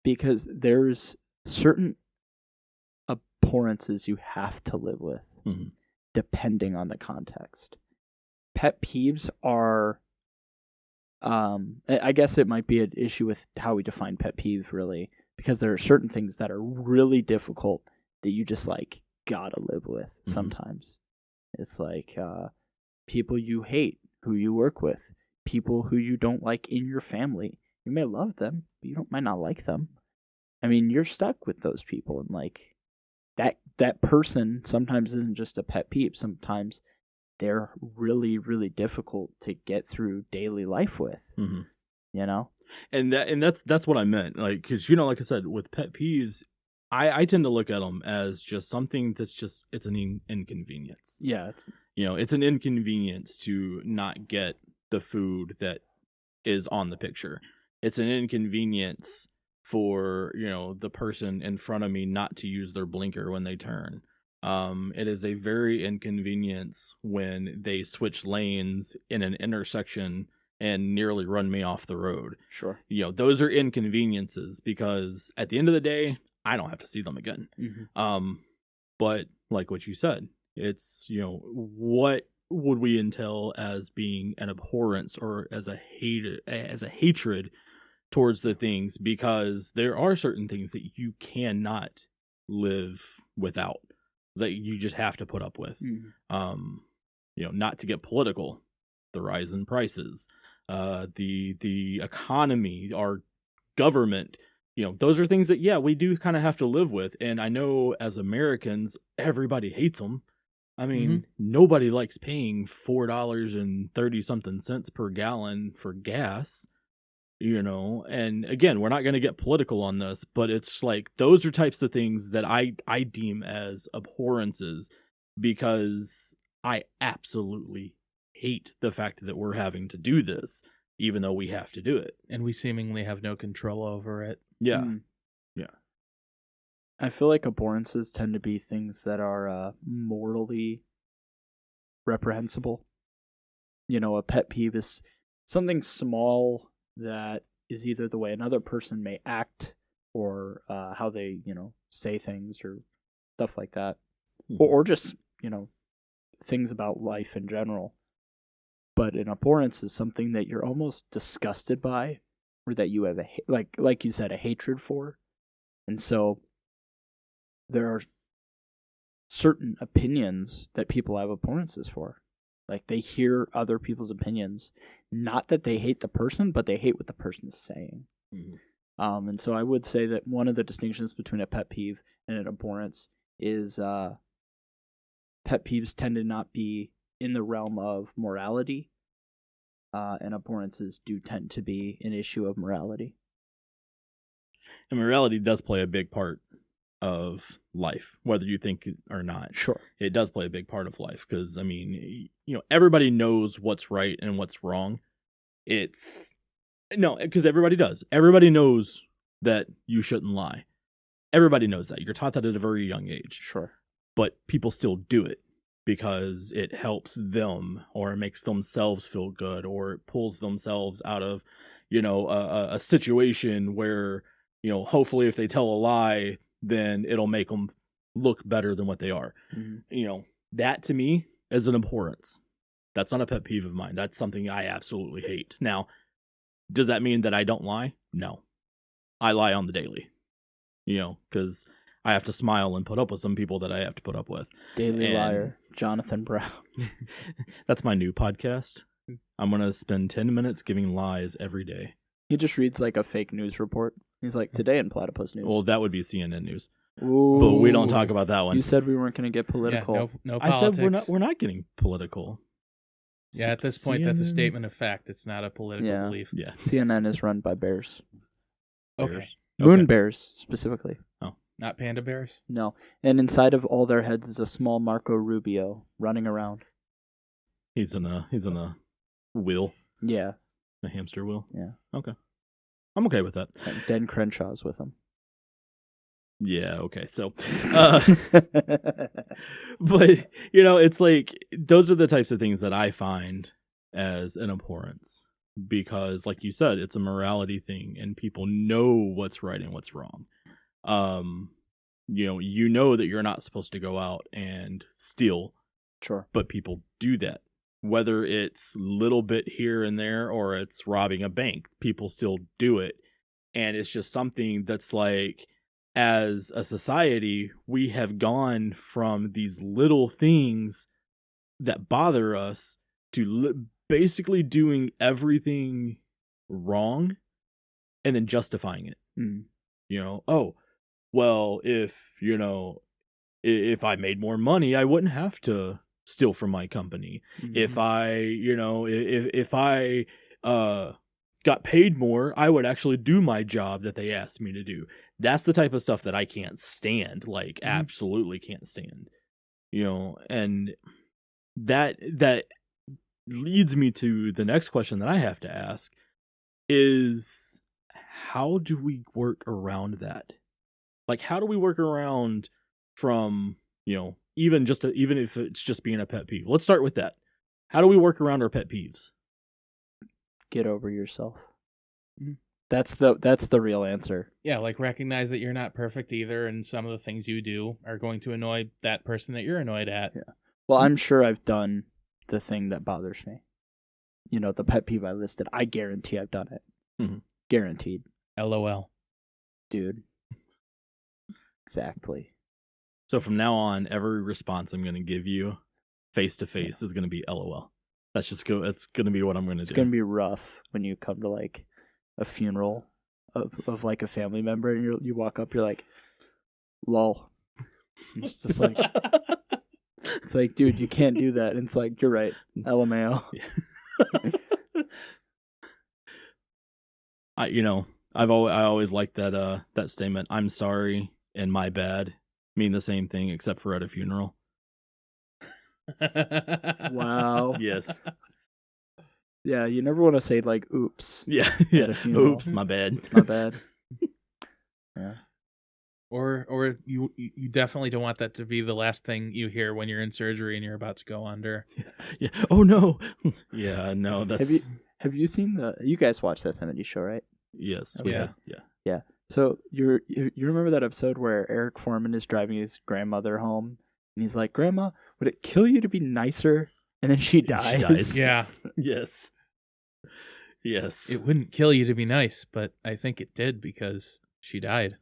S1: because there's certain abhorrences you have to live with, depending on the context. Pet peeves are, I guess it might be an issue with how we define pet peeves, really, because there are certain things that are really difficult that you just like gotta live with sometimes. It's like people you hate, who you work with, people who you don't like in your family. You may love them, but you might not like them. I mean, you're stuck with those people, and like that person sometimes isn't just a pet peeve. Sometimes they're really, really difficult to get through daily life with. You know,
S2: and that's what I meant. Like, because like I said, with pet peeves, I tend to look at them as just something that's just, it's an inconvenience.
S1: Yeah,
S2: it's an inconvenience to not get the food that is on the picture. It's an inconvenience for the person in front of me not to use their blinker when they turn. It is a very inconvenience when they switch lanes in an intersection and nearly run me off the road.
S1: Sure.
S2: Those are inconveniences because at the end of the day, I don't have to see them again. But like what you said, it's, what would we entail as being an abhorrence or as a hatred towards the things, because there are certain things that you cannot live without, that you just have to put up with. Not to get political, the rise in prices, the economy, our government, those are things that, we do kind of have to live with. And I know as Americans, everybody hates them. I mean, nobody likes paying $4.30 something cents per gallon for gas. And again, we're not going to get political on this, but it's like those are types of things that I deem as abhorrences, because I absolutely hate the fact that we're having to do this, even though we have to do it.
S3: And we seemingly have no control over it.
S2: Yeah.
S1: I feel like abhorrences tend to be things that are morally reprehensible. A pet peeve is something small that is either the way another person may act or how they, say things or stuff like that. Or just, things about life in general. But an abhorrence is something that you're almost disgusted by, or that you have like you said, a hatred for. And so there are certain opinions that people have abhorrences for. Like they hear other people's opinions, not that they hate the person, but they hate what the person is saying.
S2: Mm-hmm.
S1: And so I would say that one of the distinctions between a pet peeve and an abhorrence is pet peeves tend to not be in the realm of morality, and abhorrences do tend to be an issue of morality.
S2: And morality does play a big part of life, whether you think it or not.
S1: Sure.
S2: It does play a big part of life because, everybody knows what's right and what's wrong. Because everybody does. Everybody knows that you shouldn't lie. Everybody knows that. You're taught that at a very young age.
S1: Sure.
S2: But people still do it because it helps them or it makes themselves feel good or it pulls themselves out of, a situation where, hopefully if they tell a lie, then it'll make them look better than what they are.
S1: Mm-hmm.
S2: That to me is an abhorrence. That's not a pet peeve of mine. That's something I absolutely hate. Now, does that mean that I don't lie? No. I lie on the daily. Because I have to smile and put up with some people that I have to put up with.
S1: Daily Liar, Jonathan Brown.
S2: That's my new podcast. I'm going to spend 10 minutes giving lies every day.
S1: He just reads like a fake news report. He's like, today in Platypus News.
S2: Well, that would be CNN News.
S1: Ooh.
S2: But we don't talk about that one.
S1: You said we weren't going to get political.
S3: Yeah, no politics.
S2: I said we're not getting political.
S3: Yeah, at this point, that's a statement of fact. It's not a political belief.
S2: Yeah.
S1: CNN is run by bears.
S3: Okay.
S1: Moon bears, specifically.
S2: Oh.
S3: Not panda bears?
S1: No. And inside of all their heads is a small Marco Rubio running around.
S2: He's in a wheel.
S1: Yeah.
S2: A hamster wheel.
S1: Yeah.
S2: Okay. I'm okay with that.
S1: And Dan Crenshaw's with him.
S2: Yeah, okay. So, but, it's like, those are the types of things that I find as an abhorrence. Because, like you said, it's a morality thing, and people know what's right and what's wrong. You know that you're not supposed to go out and steal.
S1: Sure.
S2: But people do that. Whether it's little bit here and there or it's robbing a bank, people still do it. And it's just something that's like, as a society, we have gone from these little things that bother us to basically doing everything wrong and then justifying it. Oh, well, if I made more money, I wouldn't have to steal from my company.
S1: Mm-hmm.
S2: If I got paid more, I would actually do my job that they asked me to do. That's the type of stuff that I can't stand, like absolutely can't stand. And that leads me to the next question that I have to ask is, how do we work around that? Like, how do we work around from, even if it's just being a pet peeve? Let's start with that. How do we work around our pet peeves?
S1: Get over yourself. That's the real answer.
S3: Yeah, like recognize that you're not perfect either, and some of the things you do are going to annoy that person that you're annoyed at.
S1: Yeah. Well, I'm sure I've done the thing that bothers me. The pet peeve I listed. I guarantee I've done it.
S2: Mm-hmm.
S1: Guaranteed.
S3: LOL.
S1: Dude. Exactly.
S2: So from now on, every response I'm going to give you face to face is going to be LOL. It's going to be what I'm going to do.
S1: It's going to be rough when you come to like a funeral of like a family member and you walk up, you're like, lol. It's just like, it's like, dude, you can't do that. And it's like, you're right. LMAO.
S2: Yeah. I always liked that statement. I'm sorry and my bad mean the same thing except for at a funeral.
S1: Wow.
S2: Yes.
S1: Yeah, you never want to say like oops.
S2: Yeah.
S1: At a funeral.
S2: Oops, my bad.
S1: My bad. Yeah.
S3: Or you definitely don't want that to be the last thing you hear when you're in surgery and you're about to go under.
S2: Yeah. Oh no. Yeah. No. That's.
S1: Have you seen you guys watched that 70s show, right?
S2: Yes.
S3: Okay.
S2: Yeah.
S1: So you remember that episode where Eric Foreman is driving his grandmother home and he's like, "Grandma, would it kill you to be nicer?" And then she dies.
S2: dies.
S3: Yeah.
S2: Yes. Yes.
S3: It wouldn't kill you to be nice, but I think it did because she died.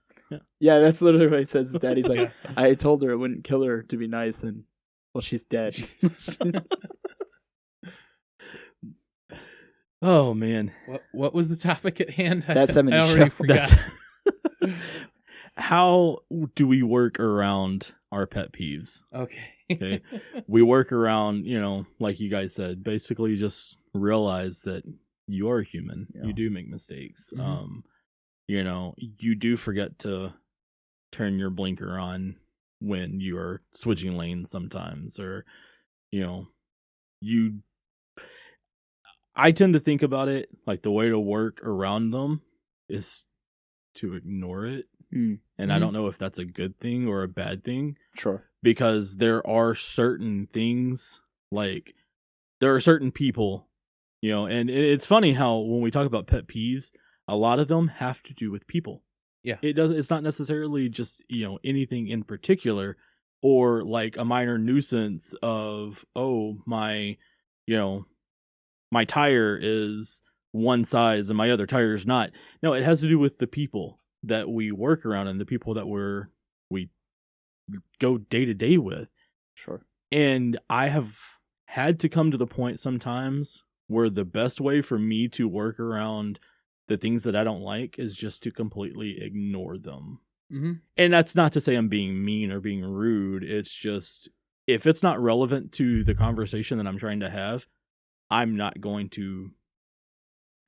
S1: Yeah, that's literally what he says. His daddy's like, "I told her it wouldn't kill her to be nice, and well, she's dead."
S2: Oh man.
S3: What was the topic at hand?
S1: That 70s
S3: I already
S1: show.
S3: forgot.
S2: How do we work around our pet peeves?
S3: Okay.
S2: We work around, like you guys said, basically just realize that you are human.
S1: Yeah.
S2: You do make mistakes.
S3: Mhm.
S2: You do forget to turn your blinker on when you are switching lanes sometimes, or, I tend to think about it like the way to work around them is to ignore it.
S1: Mm.
S2: And I don't know if that's a good thing or a bad thing,
S1: Sure.
S2: because there are certain things, like there are certain people, and it's funny how when we talk about pet peeves, a lot of them have to do with people.
S3: Yeah.
S2: It's not necessarily just, anything in particular, or like a minor nuisance of, oh, my tire is one size and my other tire is not. No, it has to do with the people that we work around and the people that we go day to day with.
S1: Sure.
S2: And I have had to come to the point sometimes where the best way for me to work around the things that I don't like is just to completely ignore them.
S3: Mm-hmm.
S2: And that's not to say I'm being mean or being rude. It's just, if it's not relevant to the conversation that I'm trying to have, I'm not going to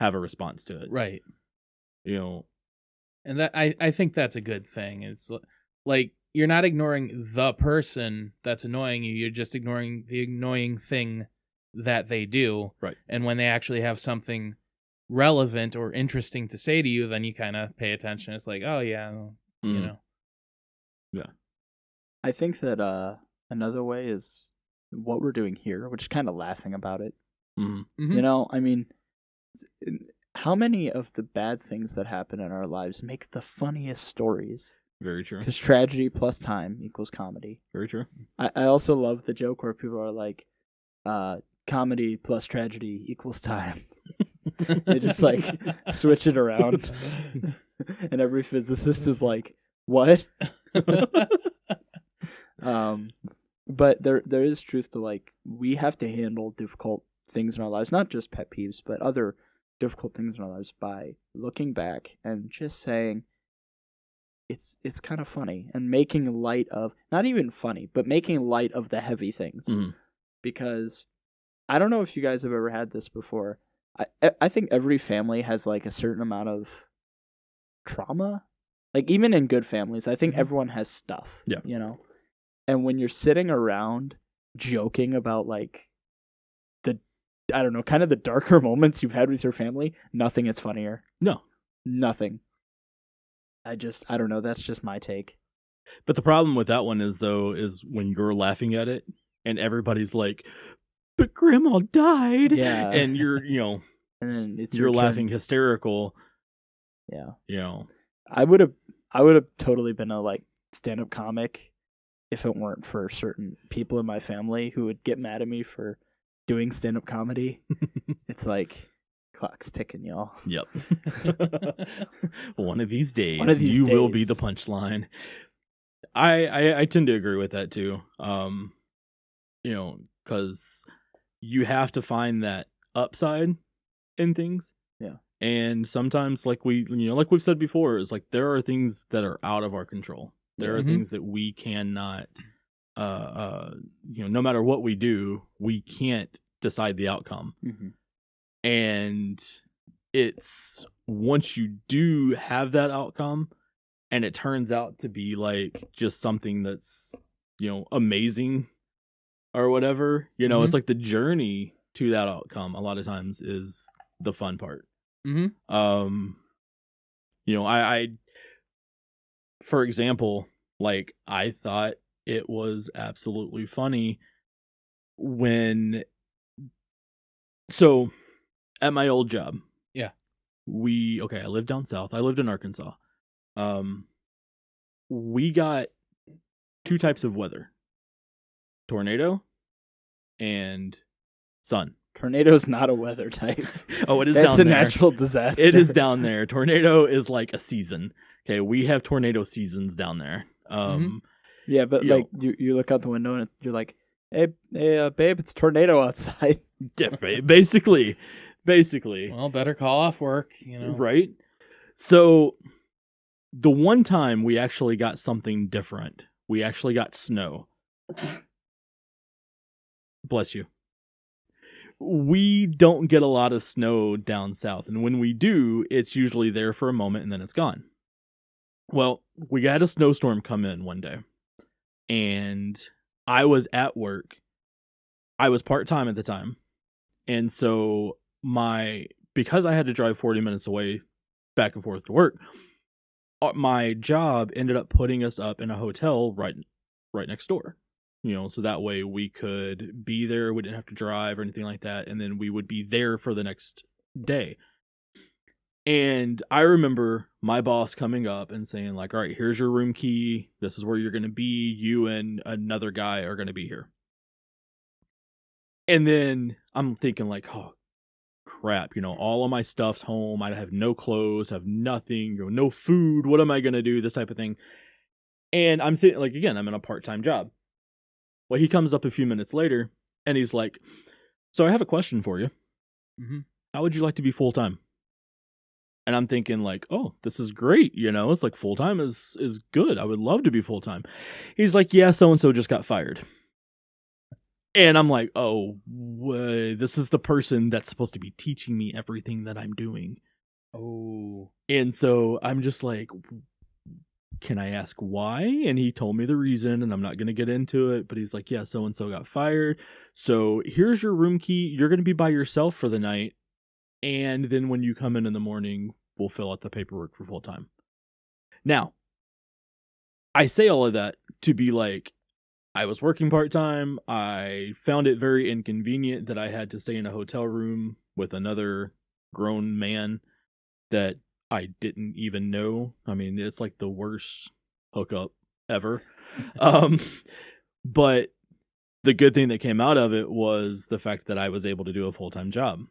S2: have a response to it.
S3: Right.
S2: And
S3: that I think that's a good thing. It's like you're not ignoring the person that's annoying you. You're just ignoring the annoying thing that they do.
S2: Right.
S3: And when they actually have something relevant or interesting to say to you, then you kind of pay attention. It's like, oh yeah,
S2: Yeah.
S1: I think that another way is what we're doing here, which is kind of laughing about it.
S2: Mm-hmm.
S3: Mhm.
S1: I mean, how many of the bad things that happen in our lives make the funniest stories?
S2: Very true.
S1: Because tragedy plus time equals comedy.
S2: Very true.
S1: I also love the joke where people are like, comedy plus tragedy equals time. They just like switch it around. And every physicist is like, what? But there is truth to, like, we have to handle difficult things in our lives, not just pet peeves, but other difficult things in our lives by looking back and just saying it's kind of funny and making light of, not even funny, but making light of the heavy things.
S2: Mm-hmm.
S1: Because I don't know if you guys have ever had this before. I think every family has like a certain amount of trauma. Like even in good families, I think everyone has stuff.
S2: Yeah.
S1: And when you're sitting around joking about like I don't know, kind of the darker moments you've had with your family, nothing is funnier.
S2: No.
S1: Nothing. I don't know, that's just my take.
S2: But the problem with that one is when you're laughing at it and everybody's like, but grandma died.
S1: Yeah.
S2: And you're,
S1: and then it's
S2: you're
S1: your
S2: laughing
S1: turn.
S2: hysterical.
S1: Yeah. I would have totally been a like stand-up comic if it weren't for certain people in my family who would get mad at me for doing stand-up comedy. It's like clock's ticking, y'all.
S2: Yep. One of these days,
S1: you
S2: will be the punchline. I tend to agree with that too. Because you have to find that upside in things.
S3: Yeah.
S2: And sometimes, like we've said before, is like there are things that are out of our control. There are things that we cannot, no matter what we do, we can't decide the outcome.
S1: Mm-hmm.
S2: And it's once you do have that outcome and it turns out to be like just something that's, amazing or whatever, it's like the journey to that outcome a lot of times is the fun part.
S3: Mm-hmm.
S2: I for example, like I thought it was absolutely funny when, so at my old job,
S3: Yeah.
S2: I lived down south. I lived in Arkansas. We got two types of weather: tornado and sun.
S1: Tornado's not a weather type.
S2: Oh, it is
S1: That's
S2: down
S1: a
S2: there.
S1: natural disaster.
S2: It is down there. Tornado is like a season. Okay, we have tornado seasons down there.
S1: Yeah, but
S2: you
S1: like you look out the window and you're like, hey, babe, it's tornado outside.
S2: Yeah, basically.
S3: Well, better call off work,
S2: Right? So the one time we actually got something different. We actually got snow. Bless you. We don't get a lot of snow down south, and when we do, it's usually there for a moment and then it's gone. Well, we had a snowstorm come in one day, and I was at work. I was part-time at the time, and so because I had to drive 40 minutes away back and forth to work, my job ended up putting us up in a hotel right next door. So that way we could be there. We didn't have to drive or anything like that. And then we would be there for the next day. And I remember my boss coming up and saying like, all right, here's your room key. This is where you're going to be. You and another guy are going to be here. And then I'm thinking like, oh, crap. All of my stuff's home. I have no clothes, have nothing, no food. What am I going to do? This type of thing. And I'm sitting like, again, I'm in a part-time job. Well, he comes up a few minutes later, and he's like, so I have a question for you.
S3: Mm-hmm.
S2: How would you like to be full-time? And I'm thinking like, oh, this is great. It's like full-time is good. I would love to be full-time. He's like, yeah, so-and-so just got fired. And I'm like, oh, this is the person that's supposed to be teaching me everything that I'm doing.
S3: Oh.
S2: And so I'm just like, can I ask why? And he told me the reason, and I'm not going to get into it, but he's like, yeah, so-and-so got fired. So here's your room key. You're going to be by yourself for the night. And then when you come in the morning, we'll fill out the paperwork for full time. Now, I say all of that to be like, I was working part-time. I found it very inconvenient that I had to stay in a hotel room with another grown man that I didn't even know. I mean, it's like the worst hookup ever. But the good thing that came out of it was the fact that I was able to do a full-time job.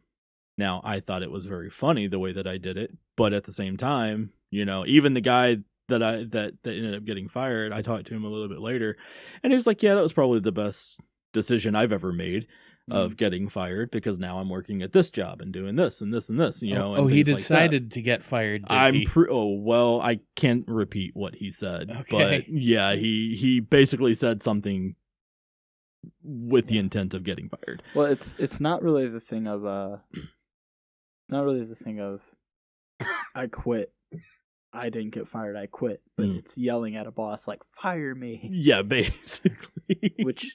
S2: Now, I thought it was very funny the way that I did it, but at the same time, even the guy that ended up getting fired, I talked to him a little bit later, and he was like, yeah, that was probably the best decision I've ever made of getting fired, because now I'm working at this job and doing this and this and this, and
S3: he
S2: things
S3: decided
S2: like
S3: to get fired,
S2: well, I can't repeat what he said,
S3: okay.
S2: But yeah, he basically said something with the intent of getting fired.
S1: Well, it's not really the thing of I quit. I didn't get fired, I quit. But it's yelling at a boss like, fire me.
S2: Yeah, basically.
S1: Which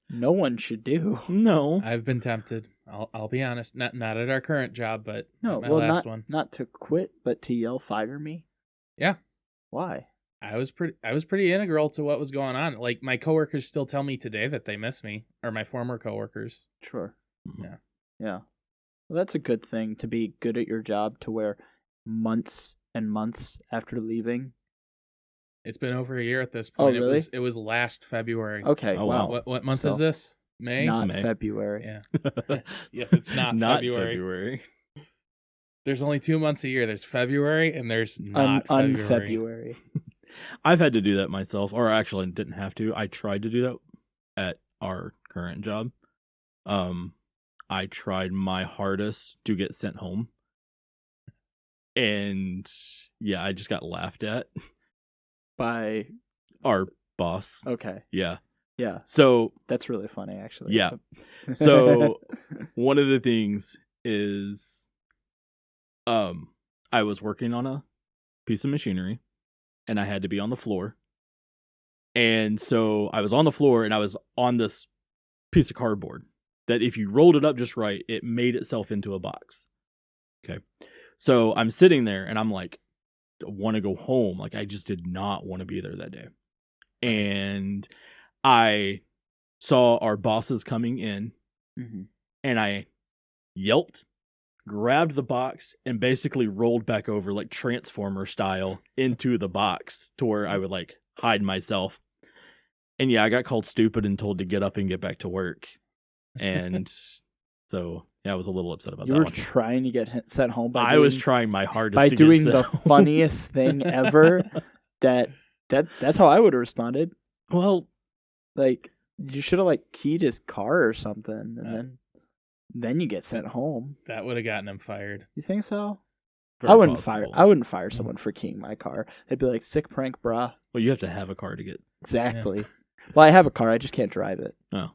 S1: no one should do.
S2: No.
S3: I've been tempted. I'll be honest. Not at our current job, but
S1: no,
S3: at my
S1: well,
S3: last one.
S1: Not to quit, but to yell, fire me?
S3: Yeah.
S1: Why?
S3: I was pretty integral to what was going on. Like, my coworkers still tell me today that they miss me, or my former coworkers.
S1: Sure.
S3: Yeah.
S1: Yeah. Well, that's a good thing, to be good at your job, to where months and months after leaving.
S3: It's been over a year at this point.
S1: Oh, really?
S3: It was last February.
S1: Okay.
S2: Oh,
S1: wow.
S3: What month is this? May?
S1: Not
S2: May.
S1: February.
S3: Yeah. Yes, it's not
S2: February.
S3: There's only 2 months a year. There's February and there's not February.
S1: February.
S2: I've had to do that myself, or actually didn't have to. I tried to do that at our current job. I tried my hardest to get sent home. And yeah, I just got laughed at
S1: By
S2: our boss.
S1: Okay.
S2: Yeah.
S1: Yeah.
S2: So
S1: That's really funny, actually.
S2: Yeah. So one of the things is I was working on a piece of machinery and I had to be on the floor. And so I was on the floor and I was on this piece of cardboard that if you rolled it up just right, it made itself into a box. Okay. So I'm sitting there and I'm like, want to go home. Like, I just did not want to be there that day. And I saw our bosses coming in, and I yelped, grabbed the box, and basically rolled back over like Transformer style into the box to where I would like hide myself. And yeah, I got called stupid and told to get up and get back to work. And so yeah, I was a little upset about that.
S1: You were
S2: one.
S1: trying to get sent home by
S2: I was trying my hardest
S1: by
S2: to
S1: doing
S2: get
S1: the
S2: sent home.
S1: funniest thing ever. That's how I would have responded.
S2: Well,
S1: Like, you should have like keyed his car or something, and then you get sent home.
S3: That would have gotten him fired.
S1: You think so?
S2: very
S1: I wouldn't
S2: possible.
S1: fire someone for keying my car. They'd be like, sick prank, brah.
S2: Well, you have to have a car to get.
S1: Exactly. Well, I have a car. I just can't drive it.
S2: Oh,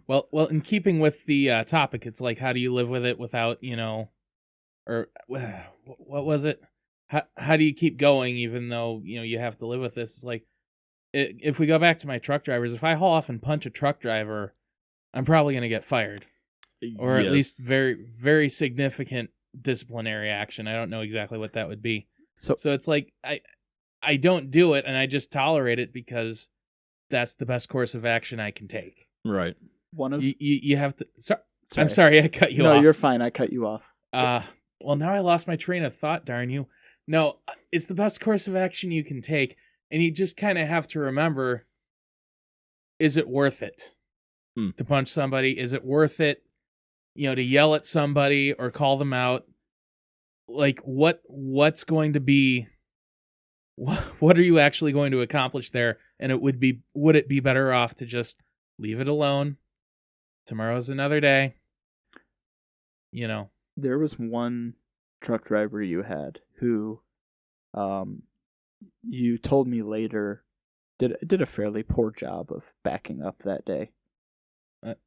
S3: Well, in keeping with the topic, it's like, how do you live with it without, or what was it? How do you keep going even though, you have to live with this? It's like, if we go back to my truck drivers, if I haul off and punch a truck driver, I'm probably going to get fired. Or at least very, very significant disciplinary action. I don't know exactly what that would be. So it's like, I don't do it, and I just tolerate it because that's the best course of action I can take.
S2: right.
S1: One of
S3: You have to... I'm sorry I cut you off.
S1: No, you're fine. I cut you off.
S3: Well, now I lost my train of thought, darn you. No, it's the best course of action you can take, and you just kind of have to remember, is it worth it to punch somebody? Is it worth it, to yell at somebody or call them out? Like, what's going to be... What are you actually going to accomplish there? And would it be better off to just leave it alone? Tomorrow's another day.
S1: There was one truck driver you had who, you told me later, did a fairly poor job of backing up that day.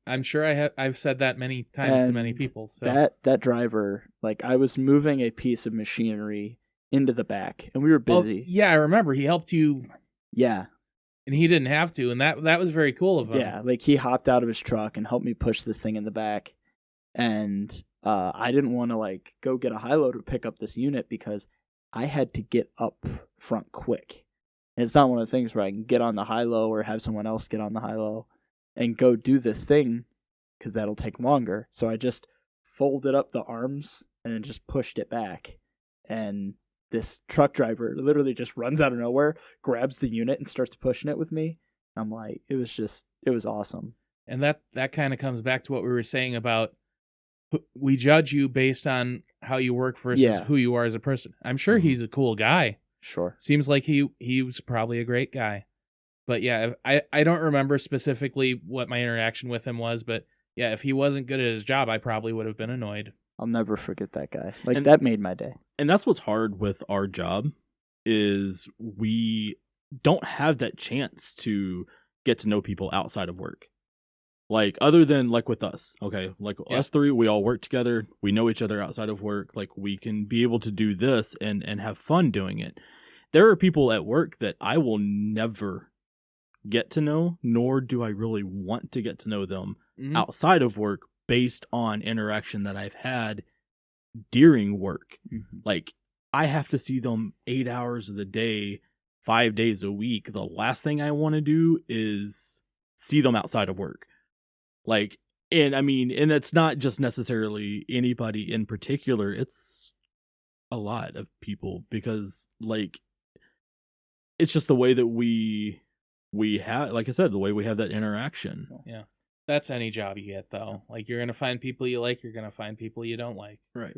S3: I'm sure I've said that many times to many people. So.
S1: That driver, like, I was moving a piece of machinery into the back, and we were busy.
S3: Oh, yeah, I remember he helped you.
S1: Yeah,
S3: and he didn't have to, and that was very cool of him.
S1: Yeah, like, he hopped out of his truck and helped me push this thing in the back, and I didn't want to like go get a high load or pick up this unit because I had to get up front quick. And it's not one of the things where I can get on the high low or have someone else get on the high low and go do this thing because that'll take longer. So I just folded up the arms and then just pushed it back, and this truck driver literally just runs out of nowhere, grabs the unit, and starts pushing it with me. I'm like, it was awesome.
S3: And that kind of comes back to what we were saying about we judge you based on how you work versus who you are as a person. I'm sure he's a cool guy.
S1: Sure.
S3: Seems like he was probably a great guy. But yeah, I don't remember specifically what my interaction with him was, but yeah, if he wasn't good at his job, I probably would have been annoyed.
S1: I'll never forget that guy. Like, that made my day.
S2: And that's what's hard with our job is we don't have that chance to get to know people outside of work. Like, other than, like, with us, okay? Like, us three, we all work together. We know each other outside of work. Like, we can be able to do this and have fun doing it. There are people at work that I will never get to know, nor do I really want to get to know them outside of work based on interaction that I've had during work. Like, I have to see them 8 hours of the day, 5 days a week. The last thing I want to do is see them outside of work. Like, and I mean, and it's not just necessarily anybody in particular. It's a lot of people because, like, it's just the way that we have, like I said, the way we have that interaction.
S3: Yeah. That's any job you get, though. Like, you're going to find people you like, you're going to find people you don't like.
S2: Right.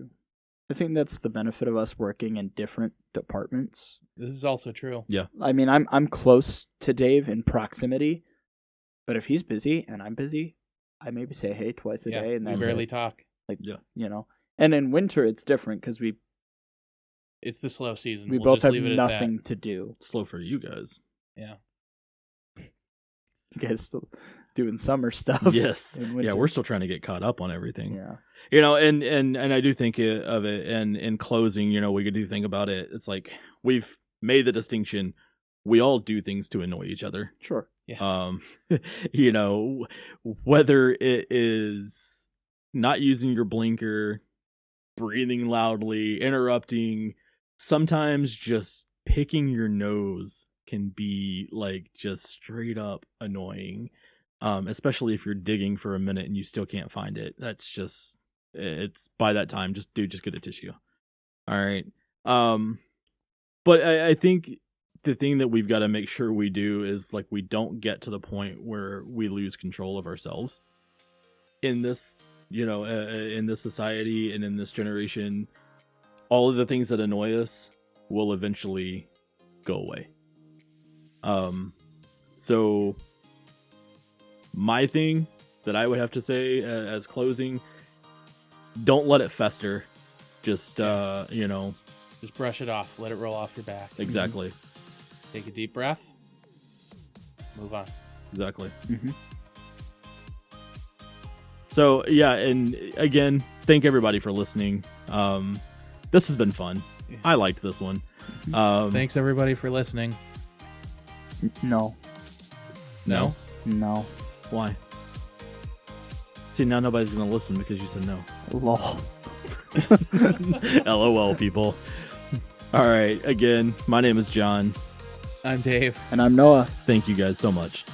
S1: I think that's the benefit of us working in different departments.
S3: This is also true.
S2: Yeah.
S1: I mean, I'm close to Dave in proximity, but if he's busy and I'm busy, I maybe say hey twice a day, and
S3: we
S1: that's
S3: barely
S1: it.
S3: talk.
S1: Like, And in winter, it's different because
S3: it's the slow season.
S1: We
S3: we'll
S1: both have
S3: leave it
S1: nothing to do.
S2: Slow for you guys.
S3: Yeah.
S1: You guys still doing summer stuff.
S2: Yes. Yeah, we're still trying to get caught up on everything.
S1: Yeah.
S2: And I do think of it, and in closing, we do think about it. It's like we've made the distinction. We all do things to annoy each other.
S1: Sure.
S3: Yeah.
S2: Whether it is not using your blinker, breathing loudly, interrupting, sometimes just picking your nose can be like just straight up annoying. Especially if you're digging for a minute and you still can't find it. That's just, it's by that time, just get a tissue. All right. But I think the thing that we've got to make sure we do is like we don't get to the point where we lose control of ourselves in this, in this society and in this generation. All of the things that annoy us will eventually go away. So my thing that I would have to say as closing, don't let it fester. Just,
S3: Just brush it off. Let it roll off your back.
S2: Exactly.
S3: Mm-hmm. Take a deep breath. Move on.
S2: Exactly.
S1: Mm-hmm.
S2: So, yeah, and again, thank everybody for listening. This has been fun. I liked this one.
S3: Thanks, everybody, for listening.
S1: No.
S2: No?
S1: No.
S2: Why? See, now nobody's going to listen because you said no.
S1: Lol.
S2: LOL, people. All right. Again, my name is John.
S3: I'm Dave.
S1: And I'm Noah.
S2: Thank you guys so much.